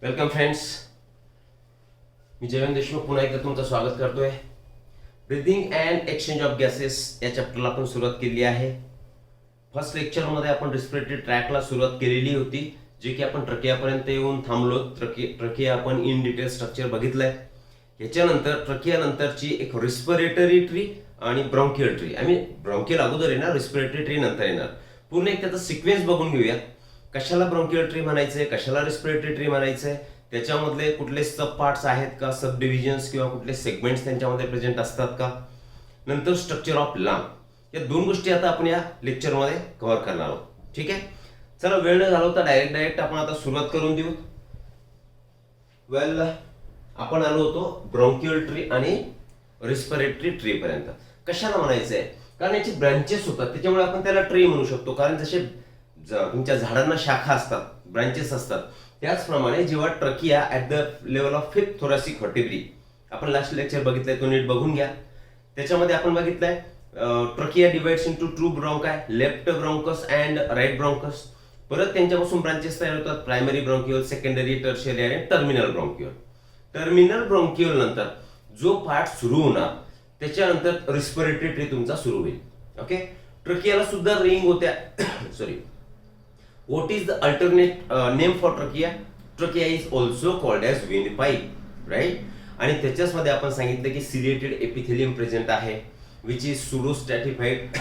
Welcome friends. मी जयवंत देशमुख पुन्हा एकदा तुमचं स्वागत करतोय. Breathing and exchange of gases या चॅप्टरला आपण सुरुवात केली आहे. फर्स्ट लेक्चरमध्ये आपण रिस्पिरेटरी ट्रॅकला सुरुवात केलेली होती, जे की आपण ट्रकियापर्यंत येऊन थांबलो. ट्रकिया आपण इन डिटेल स्ट्रक्चर बघितलंय. याच्यानंतर ट्रकियानंतरची एक रिस्पिरेटरी ट्री आणि ब्रॉन्कियल ट्री. आम्ही ब्रॉन्कियल अगोदर येणार, रिस्पिरेटरी ट्री नंतर येणार. पूर्ण एक त्याचा सिक्वेन्स बघून घेऊया. कशाला ब्रॉन्कियल ट्री म्हणायचंय, कशाला रिस्पिरेटरी ट्री म्हणायचंय, त्याच्यामधले कुठले सब पार्ट्स आहेत का, सब डिव्हिजन्स किंवा कुठले सेगमेंट्स त्यांच्यामध्ये प्रेझेंट असतात का. नंतर स्ट्रक्चर ऑफ लंग. या दोन गोष्टी आता आपण या लेक्चरमध्ये कव्हर करणार आहोत. ठीक आहे, चला वेळ न घालवता डायरेक्ट आपण आता सुरुवात करून देऊ. वेल, आपण आलो होतो ब्रॉन्कियल ट्री आणि रिस्पिरेटरी ट्री पर्यंत. कशाला म्हणायचंय, कारण याचे ब्रांचेस होतात, त्याच्यामुळे आपण त्याला ट्री म्हणू शकतो. कारण जसे तुमच्या झाडांना शाखा असतात, ब्रांचेस असतात, त्याचप्रमाणे जेव्हा trachea at the level of fifth thoracic vertebrae, आपण लास्ट लेक्चर बघितलंय, तो नीट बघून घ्या. त्याच्यामध्ये आपण बघितलंय trachea divides into two bronchi, left bronchus and right bronchus. परत त्यांच्यापासून ब्रांचेस तयार होतात, प्रायमरी ब्रॉन्क्युल, सेकंडरी, टर्शियरी आणि टर्मिनल ब्रॉन्क्युल. टर्मिनल ब्रॉन्क्युल नंतर जो पार्ट सुरू होणार त्याच्यानंतर रिस्पिरेटरी ट्री तुमचा सुरू होईल. ओके, ट्रकियाला सुद्धा रिंग होत्या. Sorry, what is the alternate name for trachea? Trachea is also called as windpipe, right? आणि त्याच्यामध्ये आपण सांगितलं की सिलिएटेड एपिथेलियम प्रेझेंट आहे, which is pseudostratified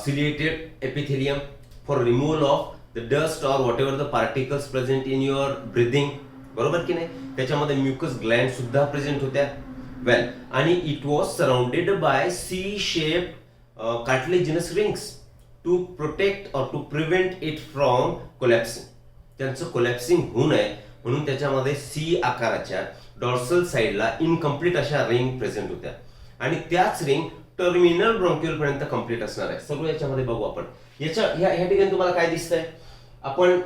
ciliated epithelium for removal of the dust or whatever the particles present in your breathing. बरोबर की नाही. त्याच्यामध्ये म्युकस ग्लँड सुद्धा प्रेझेंट होत्या. वेल, आणि it was surrounded by C shape cartilaginous rings to protect or to prevent it from collapsing. त्यांचं collapsing होऊ नये म्हणून त्याच्यामध्ये सी आकाराच्या डॉर्सल साइडला इनकम्प्लीट अशा रिंग प्रेझेंट होत्या. आणि त्याच रिंग टर्मिनल ब्रॉन्क्युल पर्यंत कंप्लीट असणार आहे. सगळं याच्यामध्ये बघू आपण. ह्या ठिकाणी तुम्हाला काय दिसतंय, आपण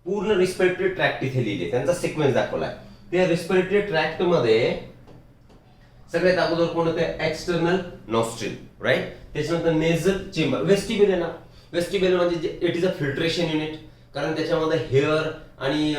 पूर्ण रिस्पिरेटरी ट्रॅक्ट इथे लिहिले, त्यांचा सिक्वेन्स दाखवलाय. त्या रिस्पिरेटरी ट्रॅक्ट मध्ये सगळ्यात अगोदर कोण होतं, एक्सटर्नल नॉस्ट्रिल, राईट. त्याच्यानंतर नेझल चेंबर, वेस्टिब्युल आहे ना. वेस्टिब्युल म्हणजे it is a filtration unit, कारण त्याच्यामध्ये हेअर आणि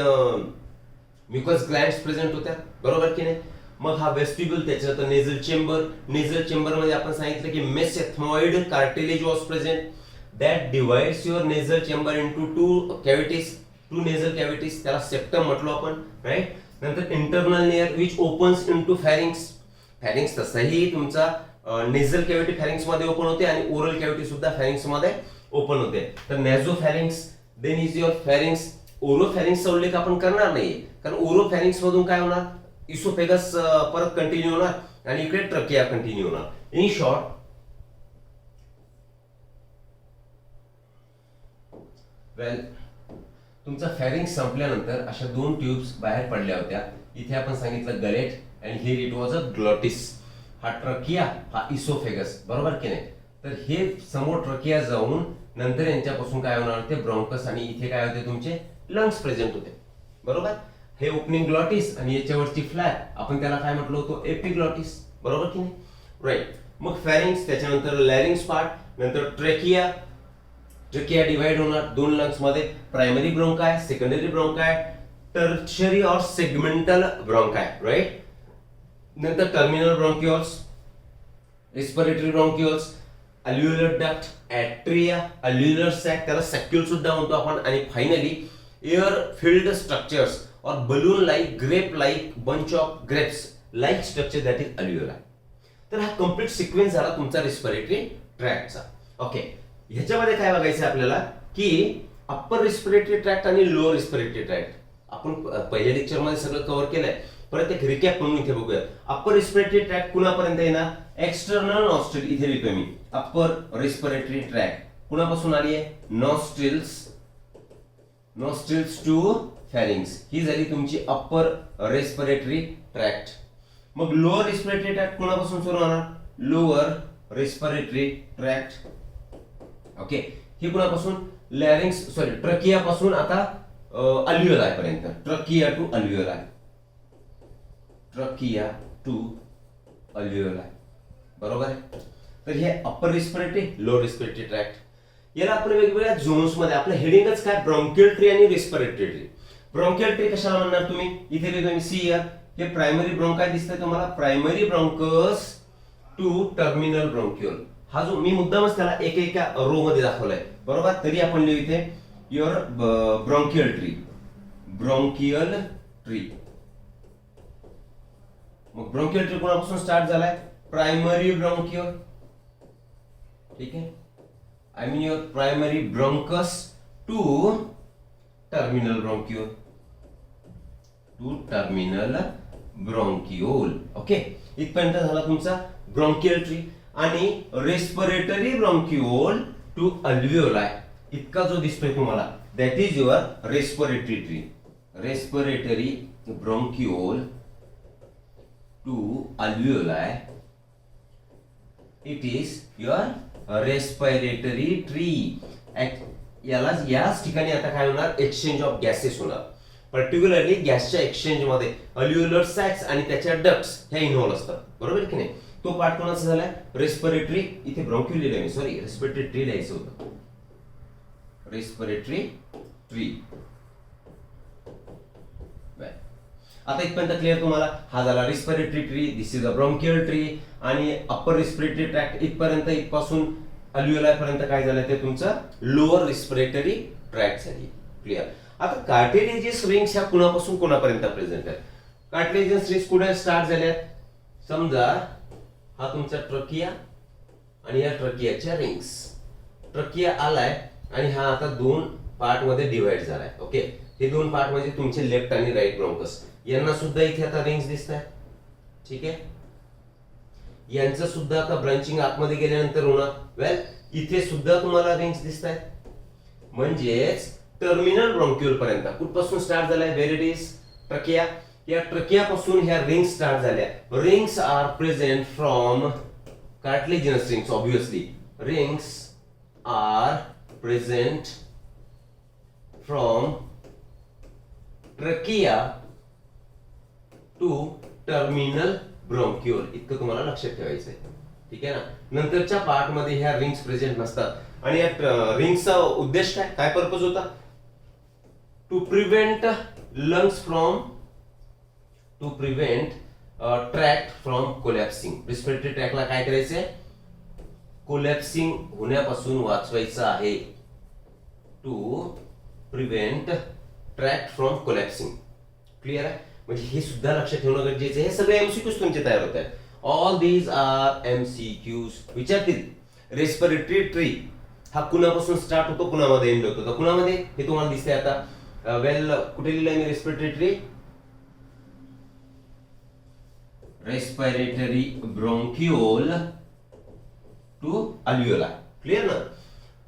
म्युकस ग्लँड्स प्रेझेंट होत्या. बरोबर की नाही. मग हा वेस्टिब्युल, त्याच्यानंतर नेझल चेंबर. नेझल चेंबर मध्ये आपण सांगितलं की mesethmoid cartilage was present that divides your nasal chamber into two cavities, two nasal cavities. त्याला सेप्टम म्हटलो आपण, राईट. नंतर internal layer which opens into pharynx. Pharynx तसाही तुमचा नेझल कॅव्हिटी फॅरिंग्स मध्ये ओपन होते आणि ओरल कॅव्हिटी सुद्धा फॅरिंग्स मध्ये ओपन होते. तर nasopharynx, then is your pharynx. ओरोफॅरिंग्सचा उल्लेख आपण करणार नाहीये, कारण ओरोफॅरिंग्स मधून काय होणार, इसोफेगस परत कंटिन्यू होणार आणि इकडे ट्रकिया कंटिन्यू होणार. इन शॉर्ट, वेल, तुमचा फॅरिंग्स संपल्यानंतर अशा दोन ट्यूब्स बाहेर पडल्या होत्या. इथे आपण सांगितलं गलेट आणि here it was a glottis. हा ट्रकिया, हा इसोफेगस. बरोबर की नाही. तर हे समोर ट्रकिया जाऊन नंतर यांच्यापासून काय होणार होते, ब्रॉन्कस, आणि इथे काय होते, तुमचे लंग्स प्रेझेंट होते. बरोबर. हे ओपनिंग ग्लॉटिस आणि याच्यावरची फ्लॅप, आपण त्याला काय म्हटलं होतो, एपिग्लॉटिस. बरोबर की नाही, राईट. मग फॅरिंग्स, त्याच्यानंतर लॅरिंग्स पार्ट, नंतर ट्रकिया. ट्रकिया डिवाइड होणार दोन लंग्स मध्ये, primary bronchi, secondary bronchi, tertiary और सेगमेंटल ब्रोंकाय, राईट. नंतर terminal bronchioles, respiratory bronchioles, alveolar duct, atria, alveolar sac, त्याला सॅक्युल सुद्धा म्हणतो आपण. आणि फायनली एअर फिल्ड स्ट्रक्चर्स और balloon like, grape like, bunch of grapes like structure, that is alveola. तर हा कम्प्लीट सिक्वेन्स झाला तुमचा रिस्पिरेटरी ट्रॅक्टचा. ओके, ह्याच्यामध्ये काय बघायचं आपल्याला की अप्पर रिस्पिरेटरी ट्रॅक्ट आणि लोअर रिस्पिरेटरी ट्रॅक्ट. आपण पहिल्या लेक्चर मध्ये सगळं कव्हर केलंय. परत एक रिकॅप म्हणून इथे बघूया. अप्पर रिस्पिरेटरी ट्रॅक्ट कुणापर्यंत येणार, एक्सटर्नल नॉस्ट्रिल. इथे लिहितोय मी अप्पर रिस्पिरेटरी ट्रॅक्ट कुणापासून आली आहे, नॉस्ट्रिल्स, नॉस्ट्रिल्स टू फॅरिंग्स. ही झाली तुमची अप्पर रिस्पिरेटरी ट्रॅक्ट. मग लोअर रिस्पिरेटरी ट्रॅक्ट कुणापासून सुरू होणार, लोअर रिस्पिरेटरी ट्रॅक्ट. ओके, ही कुणापासून, लॅरिंग्स, सॉरी, ट्रकिया पासून आता अल्व्हिओला पर्यंत. Trachea to alveola, trachea to alveola. बरोबर आहे. तर हे upper respiratory, lower respiratory tract. याला आपण वेगवेगळ्या झोन्स मध्ये, आपलं हेडिंगच काय, ब्रॉन्कियल ट्री आणि रिस्पिरेटरी ट्री. ब्रोंकियल ट्री कशाला म्हणणार तुम्ही? इथे लिहितो मी सी हियर. हे प्रायमरी ब्रोंकाय दिसतंय तुम्हाला, प्रायमरी ब्रोंकस टू टर्मिनल ब्रोंक्युल. हा जो मी मुद्दामच त्याला एका रो मध्ये दाखवलाय, बरोबर. तरी आपण लिहू इथे your bronchial tree. Bronchial tree. मग ब्रोंकियल ट्री कोणापासून स्टार्ट झालाय? Primary bronchiole. ठीक आहे. I mean your primary bronchus to terminal bronchiole. To terminal bronchiole. Okay, इथपर्यंत झाला तुमचा ब्रोंकियल ट्री. आणि रेस्पिरेटरी ब्रोंक्युल टू अल्व्हिओलाय इतका जो दिसतोय तुम्हाला, that is your respiratory tree. Respiratory bronchiole to alveoli, it is your respiratory tree. याच ठिकाणी आता काय होणार? एक्सचेंज ऑफ गॅसेस होणार. पर्टिक्युलरली गॅसच्या एक्सचेंज मध्ये अल्व्हिओलर सॅक्स आणि त्याच्या डक्ट्स ह्या इन्व्हॉल्व असतात, बरोबर की नाही. तो पार्ट कोणाचा झालाय? रेस्पिरेटरी. इथे ब्रोंक्युल लिहिलंय मी, सॉरी, रेस्पिरेटरी ट्री लिहायचं होतं. Respiratory tree. आता इथपर्यंत क्लिअर तुम्हाला? हा झाला respiratory tree. This is a bronchial tree. आणि अप्पर रेस्पिरेटरी ट्रॅक्ट इथपर्यंत, इथपासून अल्व्हिओलाय पर्यंत काय झालं? ते तुमचं लोअर रेस्पिरेटरी ट्रॅक्ट झाली. क्लिअर. आता कार्टिलेजियस रिंग्स ह्या कुणापासून कोणापर्यंत प्रेझेंट आहेत? कार्टिलेजियस रिंग्स कुठे स्टार्ट झाल्या? समजा हा तुमचा ट्रकिया आणि या ट्रकियाच्या रिंग्स. ट्रकिया आलाय आणि हा आता दोन पार्ट मध्ये डिवाइड झालाय. ओके, हे दोन पार्ट म्हणजे तुमचे लेफ्ट आणि राईट ब्रोंकस. यांना सुद्धा इथे आता रिंग्स दिसत आहेत. ठीक आहे. यांचं सुद्धा आता ब्रांचिंग आतमध्ये गेल्यानंतर होणार. वेल, इथे सुद्धा तुम्हाला रिंग्स दिसत आहेत. म्हणजेच टर्मिनल ब्रोंक्युल पर्यंत कुठपासून स्टार्ट झालाय? Where it is trachea. या ट्रकियापासून ह्या रिंग्स स्टार्ट झाल्या. Rings are present from cartilaginous rings. Obviously rings are present from trachea to terminal bronchiole. इतकं तुम्हाला लक्षात ठेवायचं आहे. ठीक आहे ना. नंतरच्या पार्ट मध्ये ह्या रिंग्स प्रेझेंट नसतात. आणि या रिंग्सचा उद्देश काय? काय पर्पज होता? To prevent lungs from, to prevent tract from collapsing. Respiratory ट्रॅक्टला काय करायचंय? कोलॅप्सिंग होण्यापासून वाचवायचं आहे. To prevent tract from collapsing. Clear आहे? म्हणजे हे सुद्धा लक्षात ठेवणं गरजेचं आहे. हे सगळे एमसीक्यूज तुमचे तयार होत आहेत. All these are MCQs. विचारतील रेस्पिरेटरी ट्री हा कुणापासून स्टार्ट होतो, कुणामध्ये एंड होतो? तर कुणामध्ये? हे तुम्हाला दिसतंय आता. वेल, कुठे लिहिलंय मी respiratory tree? Respiratory bronchiole to alveola. Clear ना.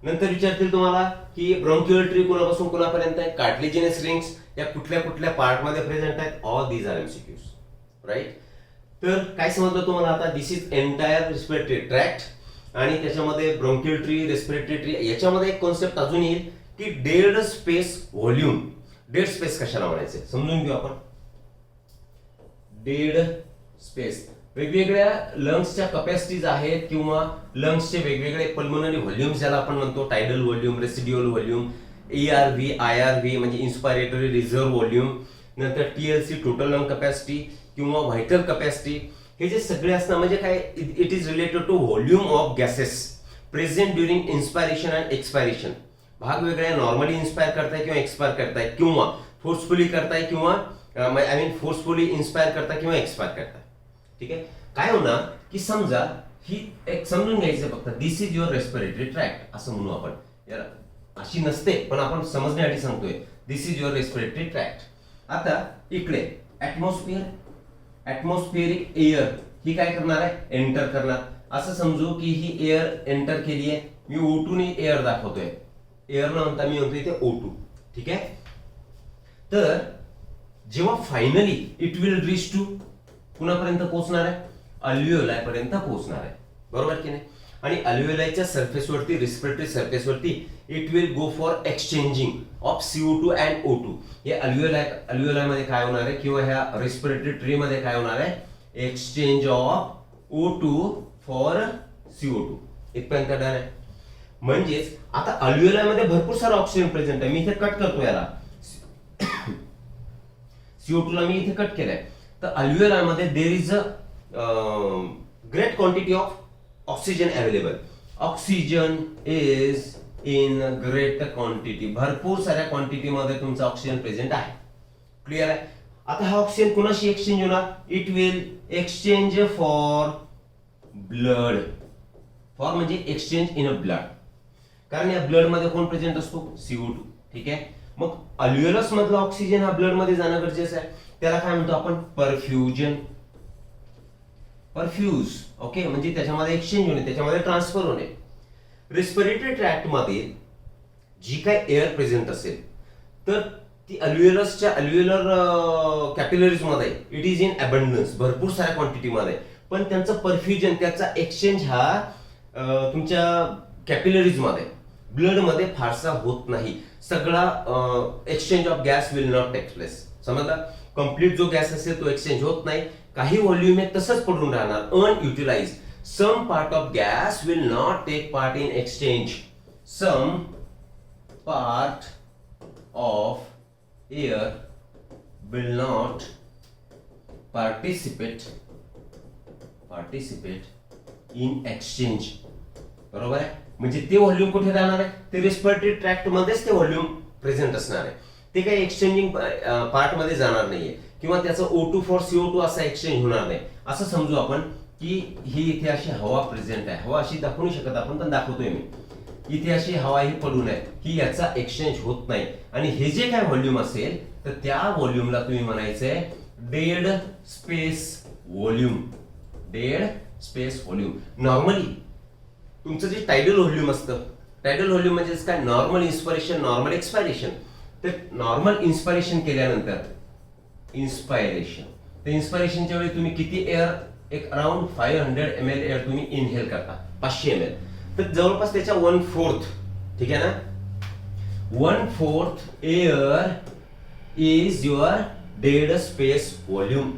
नंतर विचारतील तुम्हाला की ब्रोंकियल ट्री कुणापासून कुणापर्यंत आहे? कार्टिलेजिनस रिंग्स या कुठल्या कुठल्या पार्ट मध्ये प्रेझेंट आहेत? All these are MCQs. Right. तर काय समजलं तुम्हाला आता? This is entire respiratory tract आणि त्याच्यामध्ये ब्रोंकियल ट्री, रेस्पिरेटरी ट्री. याच्यामध्ये एक कॉन्सेप्ट अजून येईल की dead space volume. Dead space कशाला म्हणायचे समजून घेऊ आपण. डेड स्पेस वेगवेगळ्या लंग्सच्या कपॅसिटीज आहेत किंवा लंग्सचे वेगवेगळे पल्मोनरी व्हॉल्यूम्स ज्याला आपण म्हणतो. Tidal volume, residual volume, ERV, IRV म्हणजे इन्स्पायरेटरी रिझर्व्ह व्हॉल्यूम, नंतर TLC टोटल लंग कपॅसिटी किंवा व्हायटल कपॅसिटी. हे जे सगळे असणार म्हणजे काय? It is related to volume of gases present during inspiration and expiration. भाग वेगळ्या नॉर्मली इन्स्पायर करताय किंवा एक्सपायर करताय किंवा फोर्सफुली करताय किंवा आय मीन फोर्सफुली इन्स्पायर करताय किंवा एक्सपायर करताय. ठीक आहे. काय होणार की समजा ही एक समजून घ्यायचं फक्त. दिस इज युअर रेस्पिरेटरी ट्रॅक्ट असं म्हणू आपण. यार अशी नसते पण आपण समजण्यासाठी सांगतोय. दिस इज युअर रेस्पिरेटरी ट्रॅक्ट. आता इकडे ऍटमॉस्फिअर, ऍटमॉस्फिअरिक एअर ही काय करणार आहे? एंटर करणार. असं समजू की ही एअर एंटर केली आहे. मी O2 ने एअर दाखवतोय. एअर न म्हणता मी म्हणतो इथे O2. ठीक आहे. तर जेव्हा finally it will reach to कुणापर्यंत पोहोचणार आहे? अल्व्हिओलाय पर्यंत पोहोचणार आहे. बरोबर की नाही. आणि अल्व्हिओलायच्या सरफेसवरती, रेस्पिरेटरी सरफेसवरती it will go for exchanging of CO2 and O2. हे अल्व्हिओलाय मध्ये काय होणार आहे किंवा ह्या रेस्पिरेटरी ट्री मध्ये काय होणार आहे? Exchange of O2 for CO2. इथपर्यंत डन आहे. म्हणजेच आता अल्व्हिओलाय मध्ये भरपूर सारा ऑक्सिजन प्रेझेंट आहे. मी इथे कट करतो याला. CO2 ला मी इथे कट केलाय. तर अल्व्हिओलाय मध्ये देर is a great quantity of oxygen available. Oxygen is in great quantity, भरपूर साऱ्या क्वांटिटी मध्ये तुमचा ऑक्सिजन प्रेझेंट आहे. क्लिअर आहे. आता हा ऑक्सिजन कुणाशी एक्सचेंज होणार? It will exchange for blood. For म्हणजे एक्सचेंज इन अ ब्लड, कारण या ब्लड मध्ये कोण प्रेझेंट असतो? CO2. ठीक आहे. मग अल्व्हिओलस मधला ऑक्सिजन हा ब्लड मध्ये जाणं गरजेचं आहे. त्याला काय म्हणतो आपण? परफ्युजन. परफ्यूज. ओके, म्हणजे त्याच्यामध्ये एक्सचेंज होणे, त्याच्यामध्ये ट्रान्सफर होणे. रेस्पिरेटरी ट्रॅक्ट मध्ये जी काय एअर प्रेझेंट असेल तर ती अल्व्हिओलसच्या अल्व्हिओलर कॅपिलरीज मध्ये इट इज इन अबंडन्स, भरपूर साऱ्या क्वांटिटी मध्ये. पण त्यांचं परफ्युजन, त्याचा एक्सचेंज हा तुमच्या कॅपिलरीज मध्ये, ब्लड मध्ये फारसा होत नाही. सगळा exchange of gas will not take place. समजलं? कंप्लीट जो गॅस असेल तो एक्सचेंज होत नाही. काही व्हॉल्यूम आहे तसंच पडून राहणार, unutilised. Some part of gas will not take part in exchange. Some part of air will not participate in exchange. बरोबर आहे. म्हणजे ते व्हॉल्यूम कुठे राहणार आहे? ते रेस्पिरेटरी ट्रॅक्ट मध्येच ते व्हॉल्यूम प्रेझेंट असणार आहे. ते काही एक्सचेंजिंग पार्ट मध्ये जाणार नाहीये, किंवा त्याचं O2 फॉर CO2 असा एक्सचेंज होणार नाही. असं समजू आपण की ही इथे अशी हवा प्रेझेंट आहे. हवा अशी दाखवू नाही शकत आपण, पण दाखवतोय मी. इथे अशी हवा ही पडून आहे की याचा एक्सचेंज होत नाही. आणि हे जे काय व्हॉल्यूम असेल तर त्या व्हॉल्यूमला तुम्ही म्हणायचंय dead space volume. Dead space volume. Normally तुमचं जे टायडल व्हॉल्यूम असतं, टायडल व्हॉल्यूम म्हणजे काय? Normal inspiration, normal expiration. तर नॉर्मल इन्स्पिरेशन केल्यानंतर तर इन्स्पिरेशनच्या वेळी तुम्ही किती एअर? एक अराउंड 500 ml एअर तुम्ही इनहेल करता, 500 ml. तर जवळपास त्याच्या 1/4, ठीक आहे ना, 1/4 air is your dead space volume.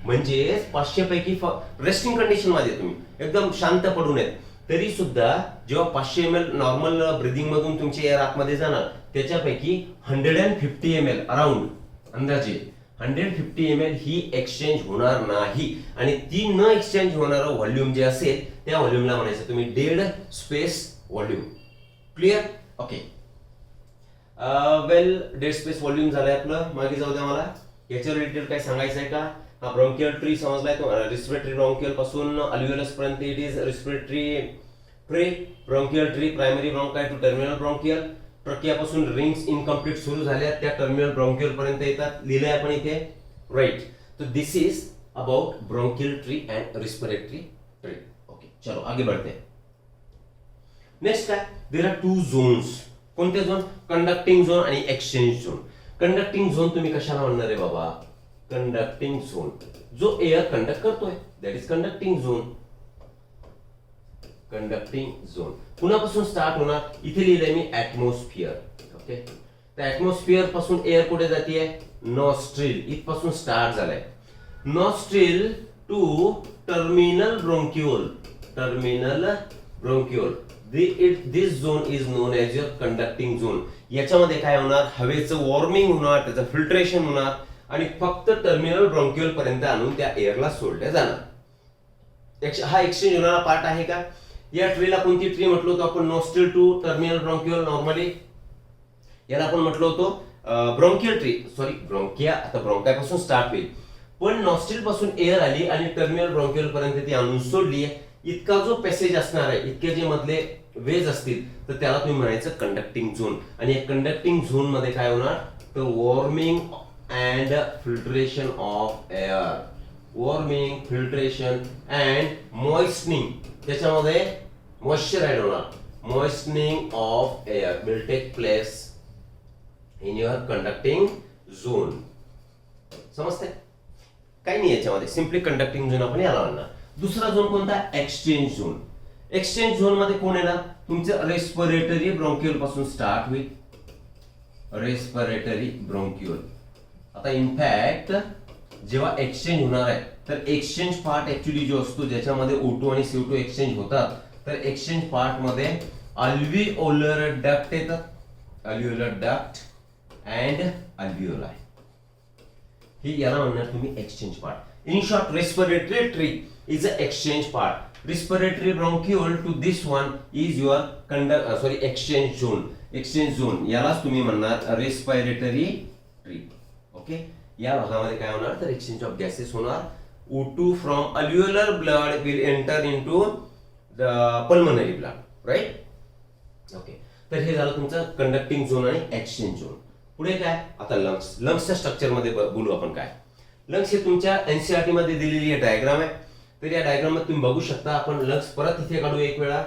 म्हणजे 500 पैकी रेस्टिंग कंडिशन मध्ये तुम्ही एकदम शांत पडून आहेत तरी सुद्धा जेव्हा 500 ml नॉर्मल ब्रिदिंग मधून तुमची एअर आतमध्ये जाणार, त्याच्यापैकी 150 ml अराउंड अंदाजे 150 ml ही एक्सचेंज होणार नाही. आणि ती न एक्सचेंज होणारं व्हॉल्यूम जे असेल त्या व्हॉल्यूमला म्हणायचं तुम्ही dead space volume. Clear? Okay. Well, dead space volume झालंय आपलं. मागे जाऊ द्या, मला याच्या रिलेटेड काय सांगायचं आहे का? हा ब्रॉन्कियल ट्री समजलाय तो. रेस्पिरेटरी ब्रॉन्कियल पासून अल्व्हिओलस पर्यंत it is respiratory tree. Bronchial tree primary bronchi to terminal bronchial. ट्रकियापासून रिंग्स इनकम्प्लीट सुरू झाल्या, त्या टर्मिनल ब्रॉन्कियल पर्यंत येतात. लिहिलंय आपण इथे, राईट. तो this is about bronchial tree and respiratory tree. Okay, चलो आगे बढ़ते हैं. नेक्स्ट काय? There are 2 zones. कोणते झोन? कंडक्टिंग झोन आणि एक्सचेंज झोन. कंडक्टिंग झोन तुम्ही कशाला म्हणणार आहे बाबा? कंडक्टिंग झोन जो एअर कंडक्ट करतोय, that is conducting zone. Conducting zone कुणापासून स्टार्ट होणार? इथे लिहिलंय मी ऍटमॉस्फिअर. ओके, तर ऍटमॉस्फिअर पासून एअर कुठे जातीये? नॉस्ट्रिल. इथपासून स्टार्ट झालाय. Nostril to terminal bronchiole. Terminal bronchiole. This zone is known as your conducting zone. याच्यामध्ये काय होणार? हवेचं वॉर्मिंग होणार, त्याचं फिल्ट्रेशन होणार आणि फक्त टर्मिनल ब्रोंक्यूल पर्यंत आणून त्या एअरला सोडल्या जाणार. हा एक्सचेंज होणारा पार्ट आहे का? या ट्रीला कोणती ट्री म्हटलो होतो आपण? Nostril to terminal bronchiole. Normally याला आपण म्हटलो होतो ब्रोंकियल ट्री. Sorry, bronchia. आता ब्रोंकाय पासून स्टार्ट होईल, पण नॉस्ट्रिल पासून एअर आली आणि टर्मिनल ब्रोंक्यूल पर्यंत ती आणून सोडली. इतका जो पॅसेज असणार आहे, इतके जे मधले वेज असतील, तर त्याला तुम्ही म्हणायचं कंडक्टिंग झोन. आणि या कंडक्टिंग झोन मध्ये काय होणार? तर warming and filtration of air. Warming, filtration and moistening. त्याच्यामध्ये मॉइश्चर ऍड होणार. Moistening of air will take place in your conducting zone. समजते? काही नाही याच्यामध्ये, सिम्पली कंडक्टिंग झोन आपण याला म्हणणार. दुसरा झोन कोणता? Exchange zone. एक्सचेंज झोन मध्ये कोण येणार? तुमचं रेस्पिरेटरी ब्रोंक्यूल पासून स्टार्ट होईल. Respiratory bronchiole. आता इनफॅक्ट जेव्हा एक्सचेंज होणार आहे तर एक्सचेंज पार्ट ऍक्च्युली जो असतो ज्याच्यामध्ये O2 आणि CO2 एक्सचेंज होतात, तर एक्सचेंज पार्ट मध्ये अल्व्हिओलर डक्ट येतात. Alveolar duct and alveoli. हे याला म्हणणार तुम्ही exchange part. In short, respiratory tree is a exchange part. Respiratory bronchiole to this one is your exchange zone. Exchange zone यालाच तुम्ही म्हणणार रेस्पिरेटरी ट्री. ओके, या भागामध्ये काय होणार तर एक्सचेंज ऑफ गॅसेस होणार. O2 from alveolar blood will enter into the pulmonary blood, right. Okay, तर हे झालं तुमचं कंडक्टिंग झोन आणि एक्सचेंज झोन. पुढे काय आता लंग्स. लंग्सच्या स्ट्रक्चर मध्ये बोलू आपण. काय लंग्स हे तुमच्या एनसीईआरटी मध्ये दिलेली डायग्राम आहे. तर या डायग्राम मध्ये तुम्ही बघू शकता. आपण लंग्स परत इथे काढू एक वेळा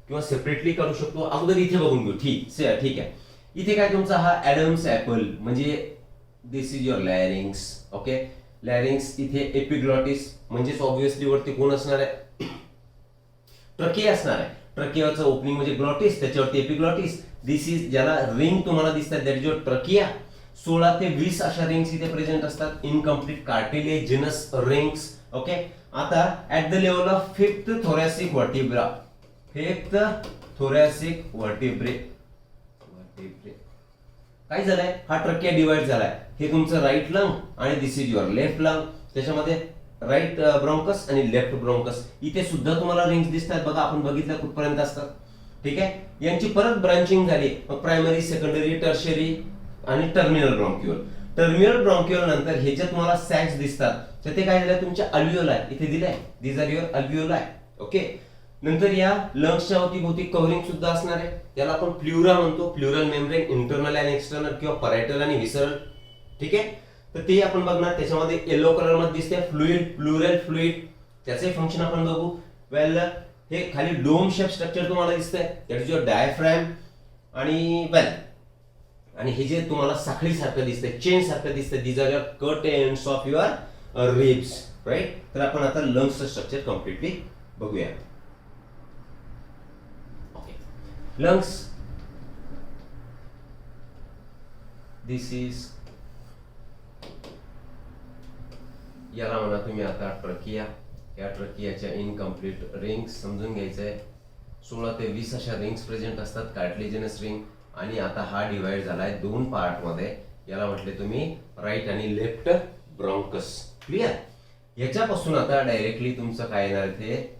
किंवा सेपरेटली काढू शकतो. अगोदर इथे बघून घेऊ. ठीक आहे. इथे काय तुमचा हा ऍडम्स ऍपल म्हणजे दिस इज युअर लॅरिंग्स. ओके, लॅरिंग्स. इथे एपिग्लॉटिस म्हणजेच ऑब्विसली वरती कोण असणार आहे ट्रकिया असणार आहे. ट्रकियाचं ओपनिंग म्हणजे ग्लॉटिस, त्याच्यावरती एपिग्लॉटिस. दिस इज ज्याला रिंग तुम्हाला दिसतात दॅट इज युअर ट्रकिया. 16 ते 20 अशा रिंग्स इथे प्रेझेंट असतात. Incomplete cartilaginous rings. ओके, आता at the level of fifth thoracic vertebra. Fifth thoracic vertebrae काय झालंय हा ट्रकिया डिवाइड झालाय. हे तुमचं राईट लंग आणि दिस इज युअर लेफ्ट लंग. त्याच्यामध्ये राईट ब्रॉन्कस आणि लेफ्ट ब्रॉन्कस. इथे सुद्धा तुम्हाला रिंग्स दिसतात बघा. आपण बघितलं कुठपर्यंत असतात. ठीक आहे, यांची परत ब्रांचिंग झाली. प्रायमरी, सेकंडरी, टर्शियरी आणि टर्मिनल ब्रॉन्क्युल. टर्मिनल ब्रॉन्क्युल नंतर हे जे तुम्हाला सॅक्स दिसतात तर ते काय झालं तुमच्या अल्व्हिओलाय इथे दिलंय. These are your alveoli. Okay, नंतर या लंग्सच्या भोवती कव्हरिंग सुद्धा असणार आहे. त्याला आपण प्ल्युरा म्हणतो. प्ल्युरल मेम्ब्रेन, इंटरनल आणि एक्सटर्नल किंवा परायटल आणि व्हिसरल. ठीक आहे, तर ते आपण बघणार. त्याच्यामध्ये येलो कलर मध्ये दिसते फ्लुइड, प्लुरल फ्लुइड. त्याचे फंक्शन आपण बघू. वेल, हे खाली डोम शेप स्ट्रक्चर तुम्हाला दिसतंय दॅट इज युअर डायफ्रॅम. आणि आणि हे जे तुम्हाला साखळी सारखं दिसतंय, चेन सारखं दिसतंय, these are your cut ends of your ribs, right. तर आपण आता लंग्सचं स्ट्रक्चर कम्प्लिटली बघूया. Okay, lungs. दिस इज याला म्हणा तुम्ही आता ट्रकिया. या ट्रकियाच्या इनकम्प्लीट रिंग्स समजून घ्यायचंय. 16 ते 20 अशा रिंग्स प्रेझेंट असतात, कार्टिलेजिनस रिंग. आणि आता हा डिवाइड झालाय 2 पार्ट मध्ये. याला म्हटले तुम्ही राईट आणि लेफ्ट ब्रॉन्कस. क्लिअर. याच्यापासून आता डायरेक्टली तुमचं काय येणार इथे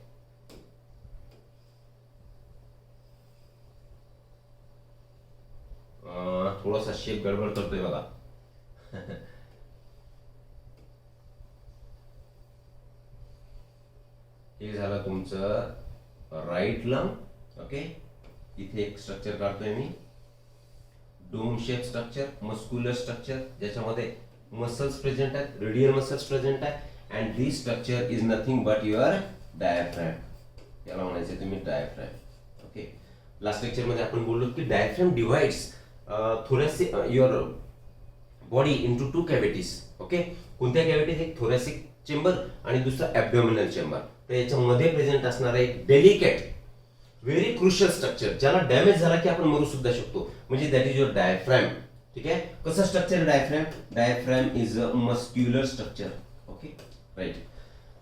थोडासा शेप गडबड करतोय बघा. हे झालं तुमचं राईट लंग. ओके, इथे एक स्ट्रक्चर काढतोय मी. Dome shape structure, muscular structure ज्याच्यामध्ये मसल्स प्रेझेंट आहेत, रेडियल मसल्स प्रेझेंट आहे. And this structure is nothing but your diaphragm. याला म्हणायचं तुम्ही डायफ्रॅम. ओके, लास्ट लेक्चर मध्ये आपण बोललो की diaphragm divides thoracic your body into 2 cavities. Okay, कोणत्या कॅव्हिटीज? एक थोरॅसिक चेंबर आणि दुसरा ॲब्डोमिनल चेंबर. तर याच्यामध्ये प्रेझेंट असणारा एक डेलिकेट व्हेरी क्रुशियल स्ट्रक्चर ज्याला डॅमेज झाला की आपण मरू सुद्धा शकतो, म्हणजे दॅट इज युअर डायफ्रॅम. ठीक आहे, कसं structure diaphragm? Diaphragm is a muscular structure. Okay, right.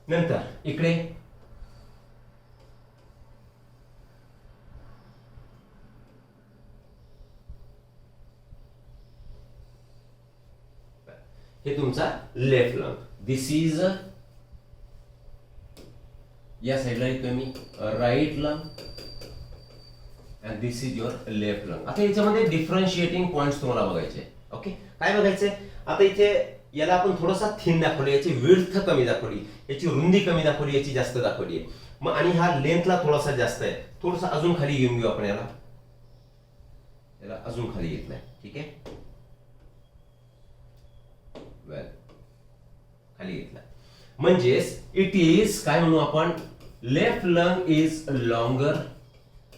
नंतर इकडे हे तुमचा लेफ्ट लंग. दिस इज या साईडला येतोय मी right lung and this is your left lung. आता याच्यामध्ये डिफरन्शिएटिंग पॉइंट्स तुम्हाला बघायचे. ओके, काय बघायचंय आता इथे? याला आपण थोडासा थिन दाखवलं, याची विड्थ कमी दाखवली, याची रुंदी कमी दाखवली, याची जास्त दाखवली आहे. मग आणि हा लेंथला थोडासा जास्त आहे. थोडासा अजून खाली घेऊन घेऊ आपण याला. याला अजून खाली घेतलाय. ठीक आहे, वेल खाली घेतला. म्हणजेच इट इज काय म्हणू आपण? Left lung is longer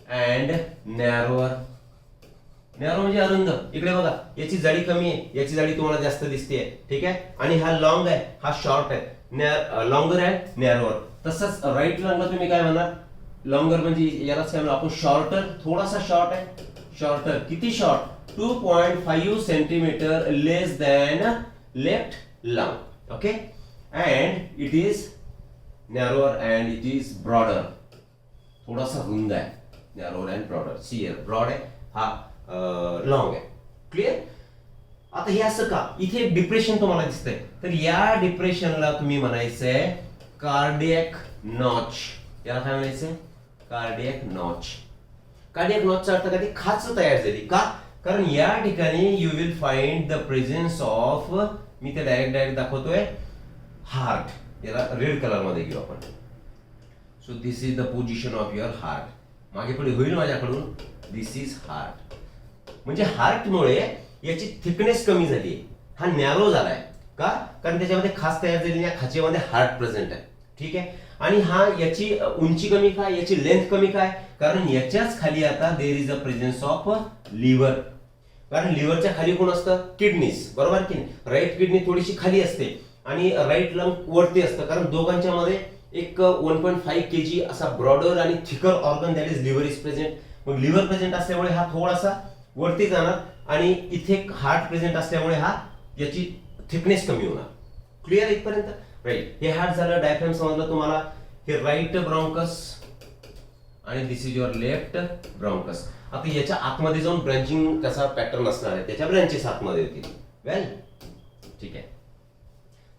and narrower. Narrow म्हणजे अरुंद. इकडे बघा, याची जाडी कमी आहे, याची जाडी तुम्हाला जास्त दिसते. ठीक आहे, आणि हा लॉंग आहे, हा शॉर्ट आहे. लॉंगर आहे, नॅरोअर. तसंच राईट लंगला तुम्ही काय म्हणणार? लॉंगर म्हणजे यालाच काय म्हणू आपण? शॉर्टर. थोडासा शॉर्ट आहे. शॉर्टर किती short? 2.5 centimetre less than left lung. Okay, and it is narrower and it is broader. थोडासा रुंद आहे. narrower and broader. See here, broad आहे, हा लॉंग आहे. क्लिअर. आता हे असं का, इथे एक डिप्रेशन तुम्हाला दिसतंय, तर या डिप्रेशनला तुम्ही म्हणायचंय कार्डियक नॉच. याला काय म्हणायचंय? Cardiac notch. कार्डियक नॉचचा अर्थ काय? खाच तयार झाली का? कारण या ठिकाणी you will find the presence of, मी ते डायरेक्ट दाखवतोय, हार्ट. याला रेड कलर मध्ये घेऊ आपण. So this is the position of your heart. मागे पुढे होईल माझ्याकडून. दिस इज हार्ट. म्हणजे हार्टमुळे याची थिकनेस कमी झाली, हा नॅरो झालाय का? कारण त्याच्यामध्ये खास तयार झालेली, या खाचेमध्ये हार्ट प्रेझेंट आहे. ठीक आहे. आणि हा याची उंची कमी काय, याची लेंथ कमी काय? कारण याच्याच खाली आता there is a presence of liver. कारण लिव्हरच्या खाली कोण असतं? किडनीज, बरोबर की नाही? राईट किडनी थोडीशी खाली असते आणि राईट लंग वरती असतं. कारण दोघांच्या मध्ये एक 1.5 kg असा ब्रॉडर आणि thicker organ that is liver is present. मग लिव्हर प्रेझेंट असल्यामुळे हा थोडासा वरती जाणार आणि इथे हार्ट प्रेझेंट असल्यामुळे हा याची थिकनेस कमी होणार. क्लिअर इथपर्यंत? राईट. हे हार्ट झालं. डायफ्रॅम समजलं तुम्हाला. हे राईट ब्रॉन्कस आणि दिस इज युअर लेफ्ट ब्रॉन्कस. आता याच्या आतमध्ये जाऊन ब्रांचिंग कसा पॅटर्न असणार आहे, त्याच्या ब्रांचेस आतमध्ये येतील. वेल, ठीक आहे.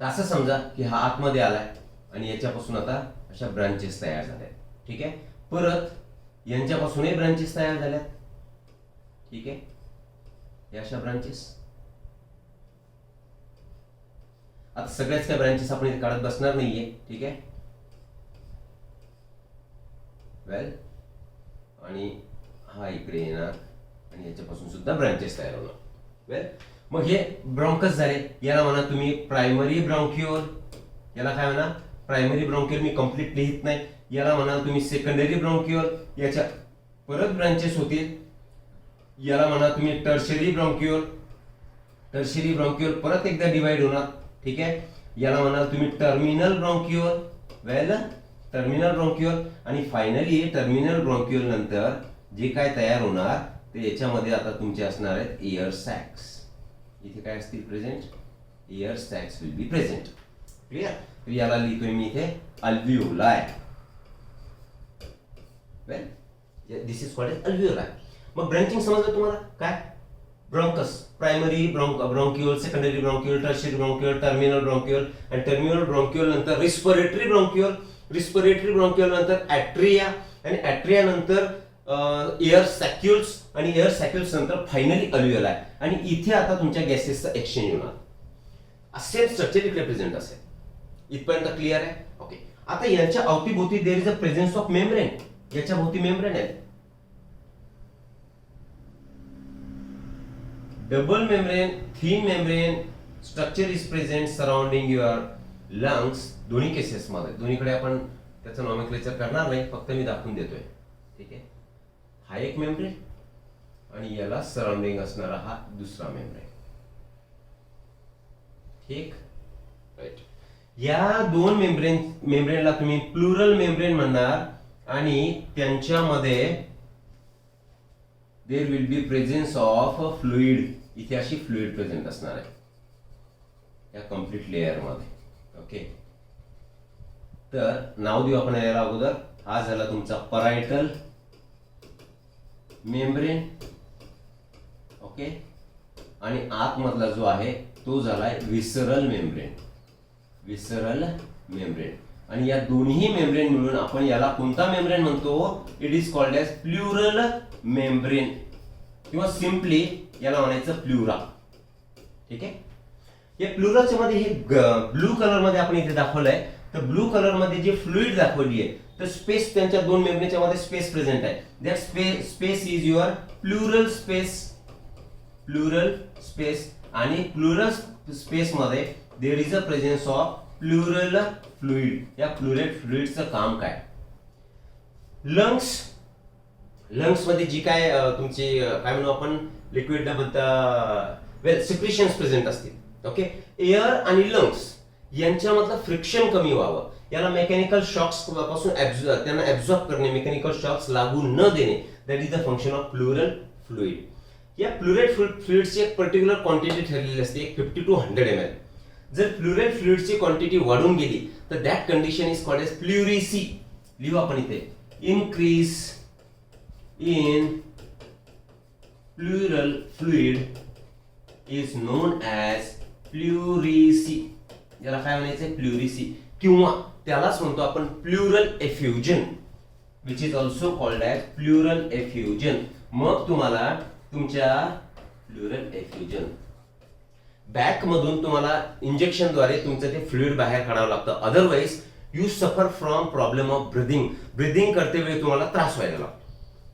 तर असं समजा की हा आतमध्ये आलाय आणि याच्यापासून आता अशा ब्रांचेस तयार झाल्या. ठीक आहे. परत यांच्यापासूनही ब्रांचेस तयार झाल्यात. ठीक आहे. या अशा ब्रांचेस. आता सगळ्याच काय ब्रांचेस आपण इथे काढत बसणार नाहीये. ठीक आहे. वेल, आणि हा इकडे येणार आणि याच्यापासून सुद्धा ब्रांचेस तयार होणार. वेल, मग हे ब्रॉन्कस झाले. याला म्हणा तुम्ही प्रायमरी ब्रॉन्क्युल. याला काय म्हणा? प्रायमरी ब्रॉन्क्युल. मी कंप्लीट लिहित नाही. याला म्हणा तुम्ही सेकंडरी ब्रॉन्क्युल. याच्या परत ब्रांचेस होतील. याला म्हणा तुम्ही टर्शरी ब्रॉन्क्युल. टर्शरी ब्रॉन्क्युल परत एकदा डिवाइड होणार. ठीक आहे. याला म्हणा तुम्ही टर्मिनल ब्रॉन्क्युल. वेल, टर्मिनल ब्रॉन्क्युल. आणि फायनली टर्मिनल ब्रॉन्क्युल नंतर जे काय तयार होणार ते याच्यामध्ये आता तुमचे असणार आहेत एअर सॅक्स. इथे काय असतील present? Air sacs will be present. Clear? तर याला लिहितोय मी इथे alveoli. Well, this is called as alveoli. मग ब्रांचिंग समजलं तुम्हाला? काय? Bronchus, primary bronchiole, secondary bronchiole, tertiary bronchiole, terminal bronchiole. आणि टर्मिनल ब्रॉन्क्युल नंतर रिस्पिरेटरी ब्रॉन्क्युल. रिस्पिरेटरी ब्रॉन्क्युल नंतर ॲट्रिया. आणि ॲट्रिया नंतर एअर सॅक्युल्स. आणि एअर सॅक्युल्स नंतर फायनली अल्व्हिओलाय. आणि इथे आता तुमच्या गॅसेसचं एक्सचेंज होणार. असे स्ट्रक्चर इकडे प्रेझेंट असेल. इथपर्यंत क्लिअर आहे? ओके. आता यांच्या अवतीभोवती देर is a presence of membrane. याच्या भोवती मेम्ब्रेन आहे. Double membrane, thin membrane structure is present surrounding your lungs. दोन्ही केसेस मध्ये, दोन्हीकडे आपण त्याचं नॉमेक्लेचर करणार नाही, फक्त मी दाखवून देतोय. ठीक आहे. हा एक मेम्ब्रेन आणि याला सराउंडिंग असणारा हा दुसरा मेम्ब्रेन. ठीक. राईट. या दोन मेम्ब्रेनला तुम्ही प्लुरल मेम्ब्रेन म्हणणार आणि त्यांच्यामध्ये there will be presence of fluid. इथे अशी फ्लुइड प्रेझेंट असणार आहे या कम्प्लीट लेअर मध्ये. ओके. तर नाव देऊ आपण याला अगोदर. हा झाला तुमचा परायटल मेम्ब्रेन. ओके. आणि आतमधला जो आहे तो झालाय विसरल मेम्ब्रेन. विसरल मेम्ब्रेन. आणि या दोन्ही मेम्ब्रेन मिळून आपण याला कोणता मेम्ब्रेन म्हणतो? It is called as pleural membrane किंवा सिम्पली याला म्हणायचं प्लुरा. ठीक आहे. या प्लुराच्या मध्ये हे ब्लू कलर मध्ये आपण इथे दाखवलंय. तर ब्लू कलर मध्ये जे फ्लुइड दाखवली आहे तर स्पेस त्यांच्या दोन मेम्ब्रेनच्या मध्ये स्पेस प्रेझेंट आहे. That space is your plural space. Plural space. आणि प्लुरल स्पेस मध्ये देर is a presence of plural fluid. या प्लुरल फ्लुइडचं काम काय? लंग्स मध्ये जी काय तुमची काय म्हणू आपण लिक्विड वेल सिक्रेशन्स प्रेझेंट असतील. ओके. एअर आणि लंग्स यांच्यामधलं फ्रिक्शन कमी व्हावं, याला मेकॅनिकल शॉक्स पासून त्यांना ऍब्झॉर्ब करणे, मेकॅनिकल शॉक्स लागू न देणे, that is the function of plural fluid. या प्लुरल फ्लुइडची एक पर्टिक्युलर क्वांटिटी ठरलेली असते, 50 to 100 ml. जर प्लुरल फ्लुइडची क्वांटिटी वाढून गेली तर that condition is called as pleurisy. लिहू आपण इथे increase in pleural fluid is known as pleurisy. याला काय म्हणायचं? प्ल्युरिसी, किंवा त्यालाच म्हणतो आपण pleural effusion, which is also called as pleural effusion. मग तुम्हाला तुमच्या प्लुरल एफ्युजन बॅक मधून तुम्हाला इंजेक्शनद्वारे तुमचं ते फ्लुइड बाहेर काढावं लागतं. Otherwise you suffer from problem of breathing. Breathing करते वेळी तुम्हाला त्रास व्हायला लागतो.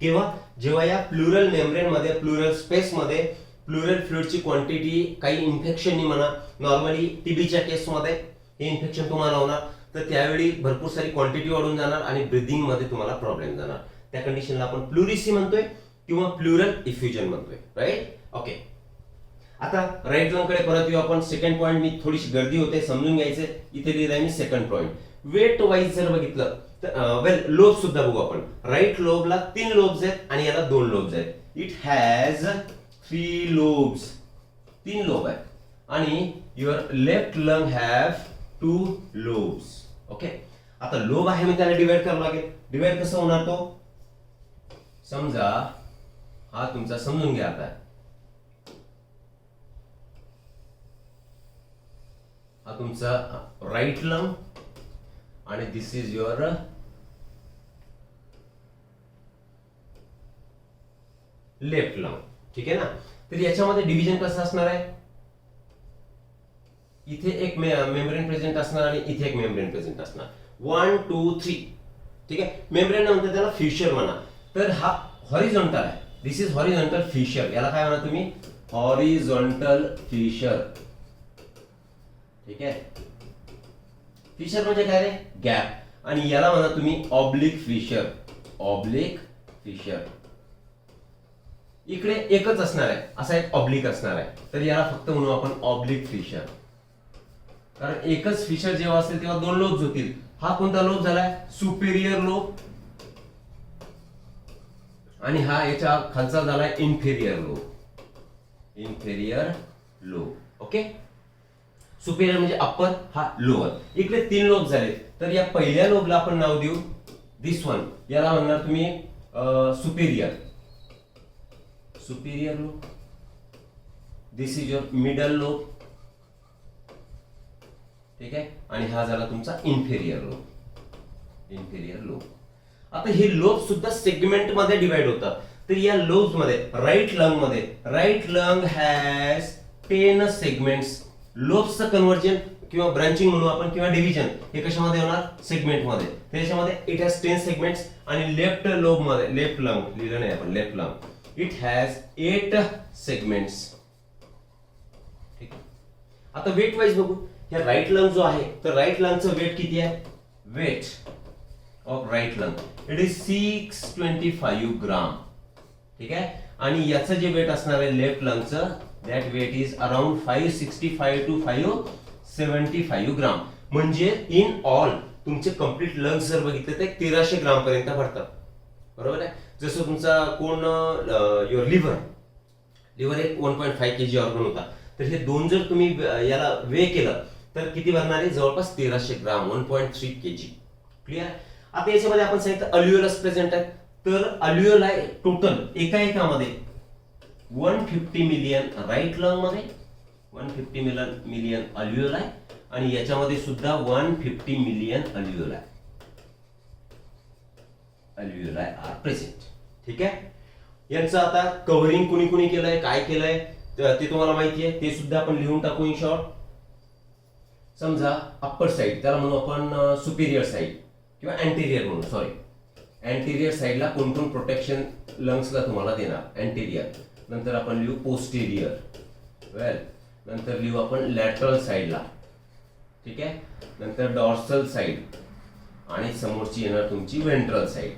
किंवा जेव्हा या प्लुरल मेम्ब्रेन मध्ये, प्लुरल स्पेस मध्ये प्लुरल फ्लुइडची क्वांटिटी काही इन्फेक्शननी म्हणा, नॉर्मली टीबीच्या केसमध्ये हे इन्फेक्शन तुम्हाला होणार, तर त्यावेळी भरपूर सारी क्वांटिटी वाढून जाणार आणि ब्रिदिंग मध्ये तुम्हाला प्रॉब्लेम जाणार. त्या कंडिशनला आपण प्लुरिसी म्हणतोय किंवा प्लुरल इफ्युजन म्हणतोय. राईट? ओके. आता राईट लंगकडे परत येऊ आपण. सेकंड पॉईंट, मी थोडीशी गर्दी होते, समजून घ्यायचे. इथे लिहिलंय मी सेकंड पॉईंट. वेट वाईज जर बघितलं तर वेल लोब सुद्धा बघू आपण. राईट लोबला 3 लोब्स आहेत आणि याला 2 लोब्स आहेत. इट हॅज 3 लोब्स, 3 लोब आहेत. आणि your left lung have 2 lobes. Okay. आता लोब आहे मी त्याला डिवाइड करावं लागेल. डिवाइड कसं होणार? तो समजा हा तुमचा, समजून घ्या आता, हा तुमचा राईट लंग आणि दिस इज युअर लेफ्ट लंग. ठीक आहे ना? तर याच्यामध्ये डिव्हिजन कसं असणार आहे? इथे एक मेम्ब्रेन प्रेझेंट असणार आणि इथे एक मेम्ब्रेन प्रेझेंट असणार. 1 2 3. ठीक आहे. मेम्ब्रेन म्हणतात त्याला फिशर म्हणा. तर हा हॉरिझॉन्टल आहे. This is horizontal fissure. याला काय म्हणा तुम्ही? Horizontal fissure. ठीक आहे. फिशर म्हणजे काय रे? गॅप. आणि याला म्हणा तुम्ही ऑब्लिक फिशर. Oblique fissure. इकडे एकच असणार आहे, असा एक ऑब्लिक असणार आहे, तर याला फक्त म्हणू आपण ऑब्लिक फिशर. कारण एकच फिशर जेव्हा असेल तेव्हा 2 लोब्स होतील. हा कोणता लोब झालाय? Superior lobe. आणि हा याच्या खालचा झालाय inferior lobe. Inferior lobe. Okay. Superior म्हणजे अप्पर, हा लोअर. इकडे 3 लोब झाले, तर या पहिल्या लोबला आपण नाव देऊ दिस वन. याला म्हणणार तुम्ही superior. Superior lobe. This is your middle lobe. ठीक आहे. आणि हा झाला तुमचा इन्फेरियर लोब. Inferior lobe. आता हे लोब सुद्धा सेगमेंट मध्ये डिवाइड होतात. तर या लोब्स मध्ये राईट लंग मध्ये, राईट लंग हॅज 10 सेगमेंट्स. लोब्सचं कन्व्हर्जन किंवा ब्रांचिंग म्हणू आपण किंवा डिव्हिजन हे कशामध्ये होणार? सेगमेंट मध्ये. त्याच्यामध्ये इट हॅज 10 सेगमेंट्स. आणि लेफ्ट लोब मध्ये, लेफ्ट लंग लिहिलं नाही आपण, left lung, it has 8 segments. ठीक आहे. आता वेट वाईज बघू. ह्या राईट लंग जो आहे, तर राईट लंगचं वेट किती आहे? Weight of right lung it is 625 gram. ठीक आहे. आणि याचं जे वेट असणार आहे लेफ्ट लंगचं, that weight is around 565 to 575 gram. म्हणजे इन ऑल तुमचे कम्प्लीट लंग्स जर बघितले तर 1300 ग्राम पर्यंत भरतात. बरोबर आहे. जसं तुमचा कोण युअर लिव्हर एक 1.5 kg ऑर्गन होता, तर हे 2 जर तुम्ही याला वे केलं तर किती भरणार आहे? जवळपास 1300 ग्राम, 1.3 kg. क्लिअर? आता याच्यामध्ये आपण सांगितलं अल्व्हिओलस प्रेझेंट आहे. तर अल्व्हिओलाई टोटल एकामध्ये 150 मिलियन राईट लंग मध्ये, 150 मिलियन अल्व्हिओलाई, आणि याच्यामध्ये सुद्धा 150 मिलियन अल्व्हिओलाई आर प्रेझेंट. ठीक आहे. यांचं आता कव्हरिंग कुणी कुणी केलंय, काय केलंय ते तुम्हाला माहिती आहे, ते सुद्धा आपण लिहून टाकू इन शॉर्ट. समजा अप्पर साइड, त्याला म्हणू आपण सुपिरियर साइड किंवा अँटेरियर म्हणू, सॉरी अँटेरियर साइडला कोण कोण प्रोटेक्शन लंग्सला तुम्हाला देणार? अँटेरियर. नंतर आपण लिहू पोस्टेरियर. वेल, नंतर लिहू आपण लॅटरल साइडला. ठीक आहे. नंतर डॉर्सल साइड आणि समोरची येणार तुमची वेंट्रल साइड.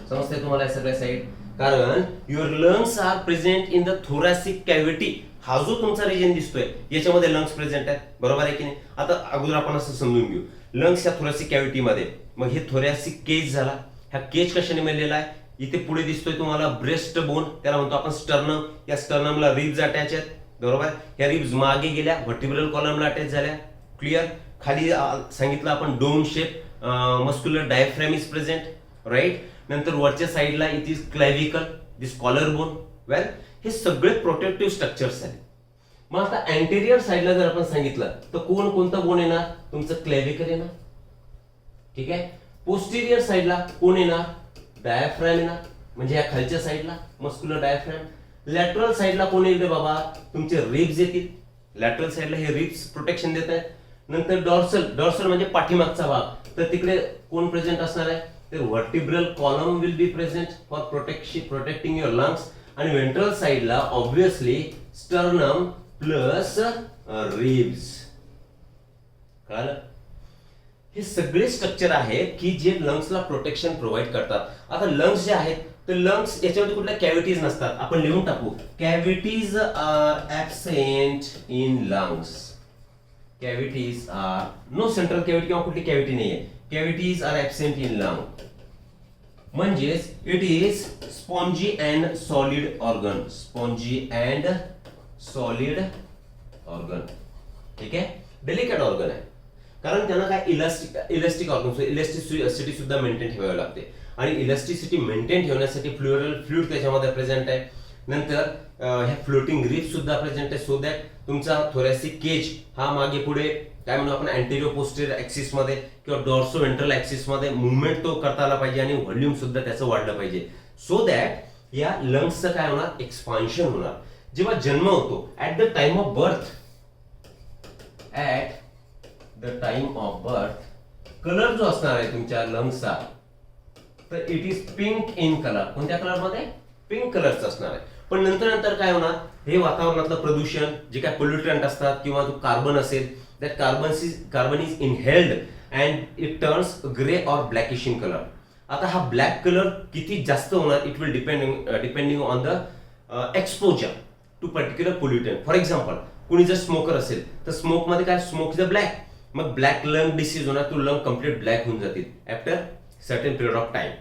समजते तुम्हाला या सगळ्या साइड? कारण your lungs are present in the thoracic cavity. हा जो तुमचा रिजन दिसतोय याच्यामध्ये लंग्स प्रेझेंट आहेत. बरोबर आहे की नाही? आता अगोदर आपण असं समजून घेऊ, लंग्स या थोरॅसिक कॅव्हिटी मध्ये. मग हे थोरॅसिक केज झाला. हा केज कशाने मिळालेला आहे? इथे पुढे दिसतोय तुम्हाला ब्रेस्ट बोन, त्याला म्हणतो आपण स्टर्नम. या स्टर्नमला रिब्स अटॅच आहेत. बरोबर. या रिब्स मागे गेल्या, व्हर्टिब्रल कॉलमला अटॅच झाल्या. क्लिअर? खाली सांगितलं आपण dome shape muscular diaphragm is present. Right. नंतर वरच्या साईडला it is clavicle, this collar bone. Well, हे सगळे प्रोटेक्टिव्ह स्ट्रक्चर्स आहेत. मग आता अँटेरियर साईडला जर आपण सांगितलं तर कोणता बोन येणार? तुमचं क्लेविकल येणार. ठीक आहे. पोस्टेरियर साईडला कोण येणार? डायफ्रॅम येणार, म्हणजे या खालच्या साईडला मस्क्युलर डायफ्रॅम. लॅटरल साईडला कोण येईल बाबा? तुमचे रिब्स येतील. लॅटरल साईडला हे रिब्स प्रोटेक्शन देत आहेत. नंतर डॉर्सल म्हणजे पाठीमागचा भाग, तर तिकडे कोण प्रेझेंट असणार आहे? तर vertebral column will be present for protecting your lungs. आणि वेंट्रल साईडला ऑब्विसली स्टर्नम प्लस रिब्स. कळालं? हे सगळे स्ट्रक्चर आहेत की जे लंग्सला प्रोटेक्शन प्रोव्हाइड करतात. आता लंग्स जे आहेत तर लंग्स याच्यामध्ये कुठल्या कॅव्हिटीज नसतात. आपण लिहून टाकू, cavities are absent in lungs. Cavities are no central cavity किंवा कुठली कॅव्हिटी नाहीये. Cavities are absent in lung. म्हणजेच it is spongy and solid organ. Spongy and solid organ. ठीक आहे. डेलिकेट ऑर्गन आहे, कारण त्यांना काय इलास्टिक ऑर्गन, इलास्टिसिटी सुद्धा मेंटेन ठेवावी लागते. आणि इलास्टिसिटी मेंटेन ठेवण्यासाठी फ्लुरल फ्लुइड त्याच्यामध्ये प्रेझेंट आहे. नंतर ह्या फ्लोटिंग ग्रिप सुद्धा प्रेझेंट आहे, सो दॅट तुमचा थोरॅसिक केज हा मागे पुढे काय म्हणू आपण अँटेरियर पोस्टेरियर ऍक्सिस मध्ये किंवा डॉर्सो वेंट्रल ऍक्सिस मध्ये मुवमेंट तो करता आला पाहिजे आणि व्हॉल्यूम सुद्धा त्याचं वाढलं पाहिजे, सो दॅट या लंग्सचं काय होणार? एक्सपान्शन होणार. जेव्हा जन्म होतो at the time of birth, colour जो असणार आहे तुमच्या लंग्सचा, तर it is pink in colour. कोणत्या कलर मध्ये? पिंक कलरचं असणार आहे. पण नंतर काय होणार? हे वातावरणातलं प्रदूषण, जे काय पोल्युटंट असतात किंवा जो कार्बन असेल, that carbon is inhaled and it turns grey or blackish in colour. आता हा ब्लॅक कलर किती जास्त होणार? It will depending on the exposure to particular pollutant. For example, कुणी जर स्मोकर असेल तर स्मोक मध्ये काय? Smoke is black. मग ब्लॅक लंग डिसीज होणार, तो लंग कम्प्लीट ब्लॅक होऊन जातील after certain period of time.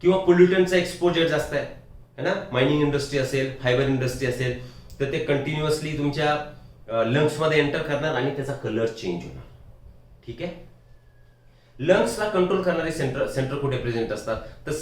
किंवा पोल्युटंटचा एक्सपोजर जास्त आहे ना, मायनिंग इंडस्ट्री असेल, फायबर इंडस्ट्री असेल, तर ते कंटिन्युअसली तुमच्या लंग्स मध्ये एंटर करणार आणि त्याचा कलर चेंज होणार. ठीक आहे. लंग्सला कंट्रोल करणारे सेंटर कुठे प्रेझेंट असतात? तर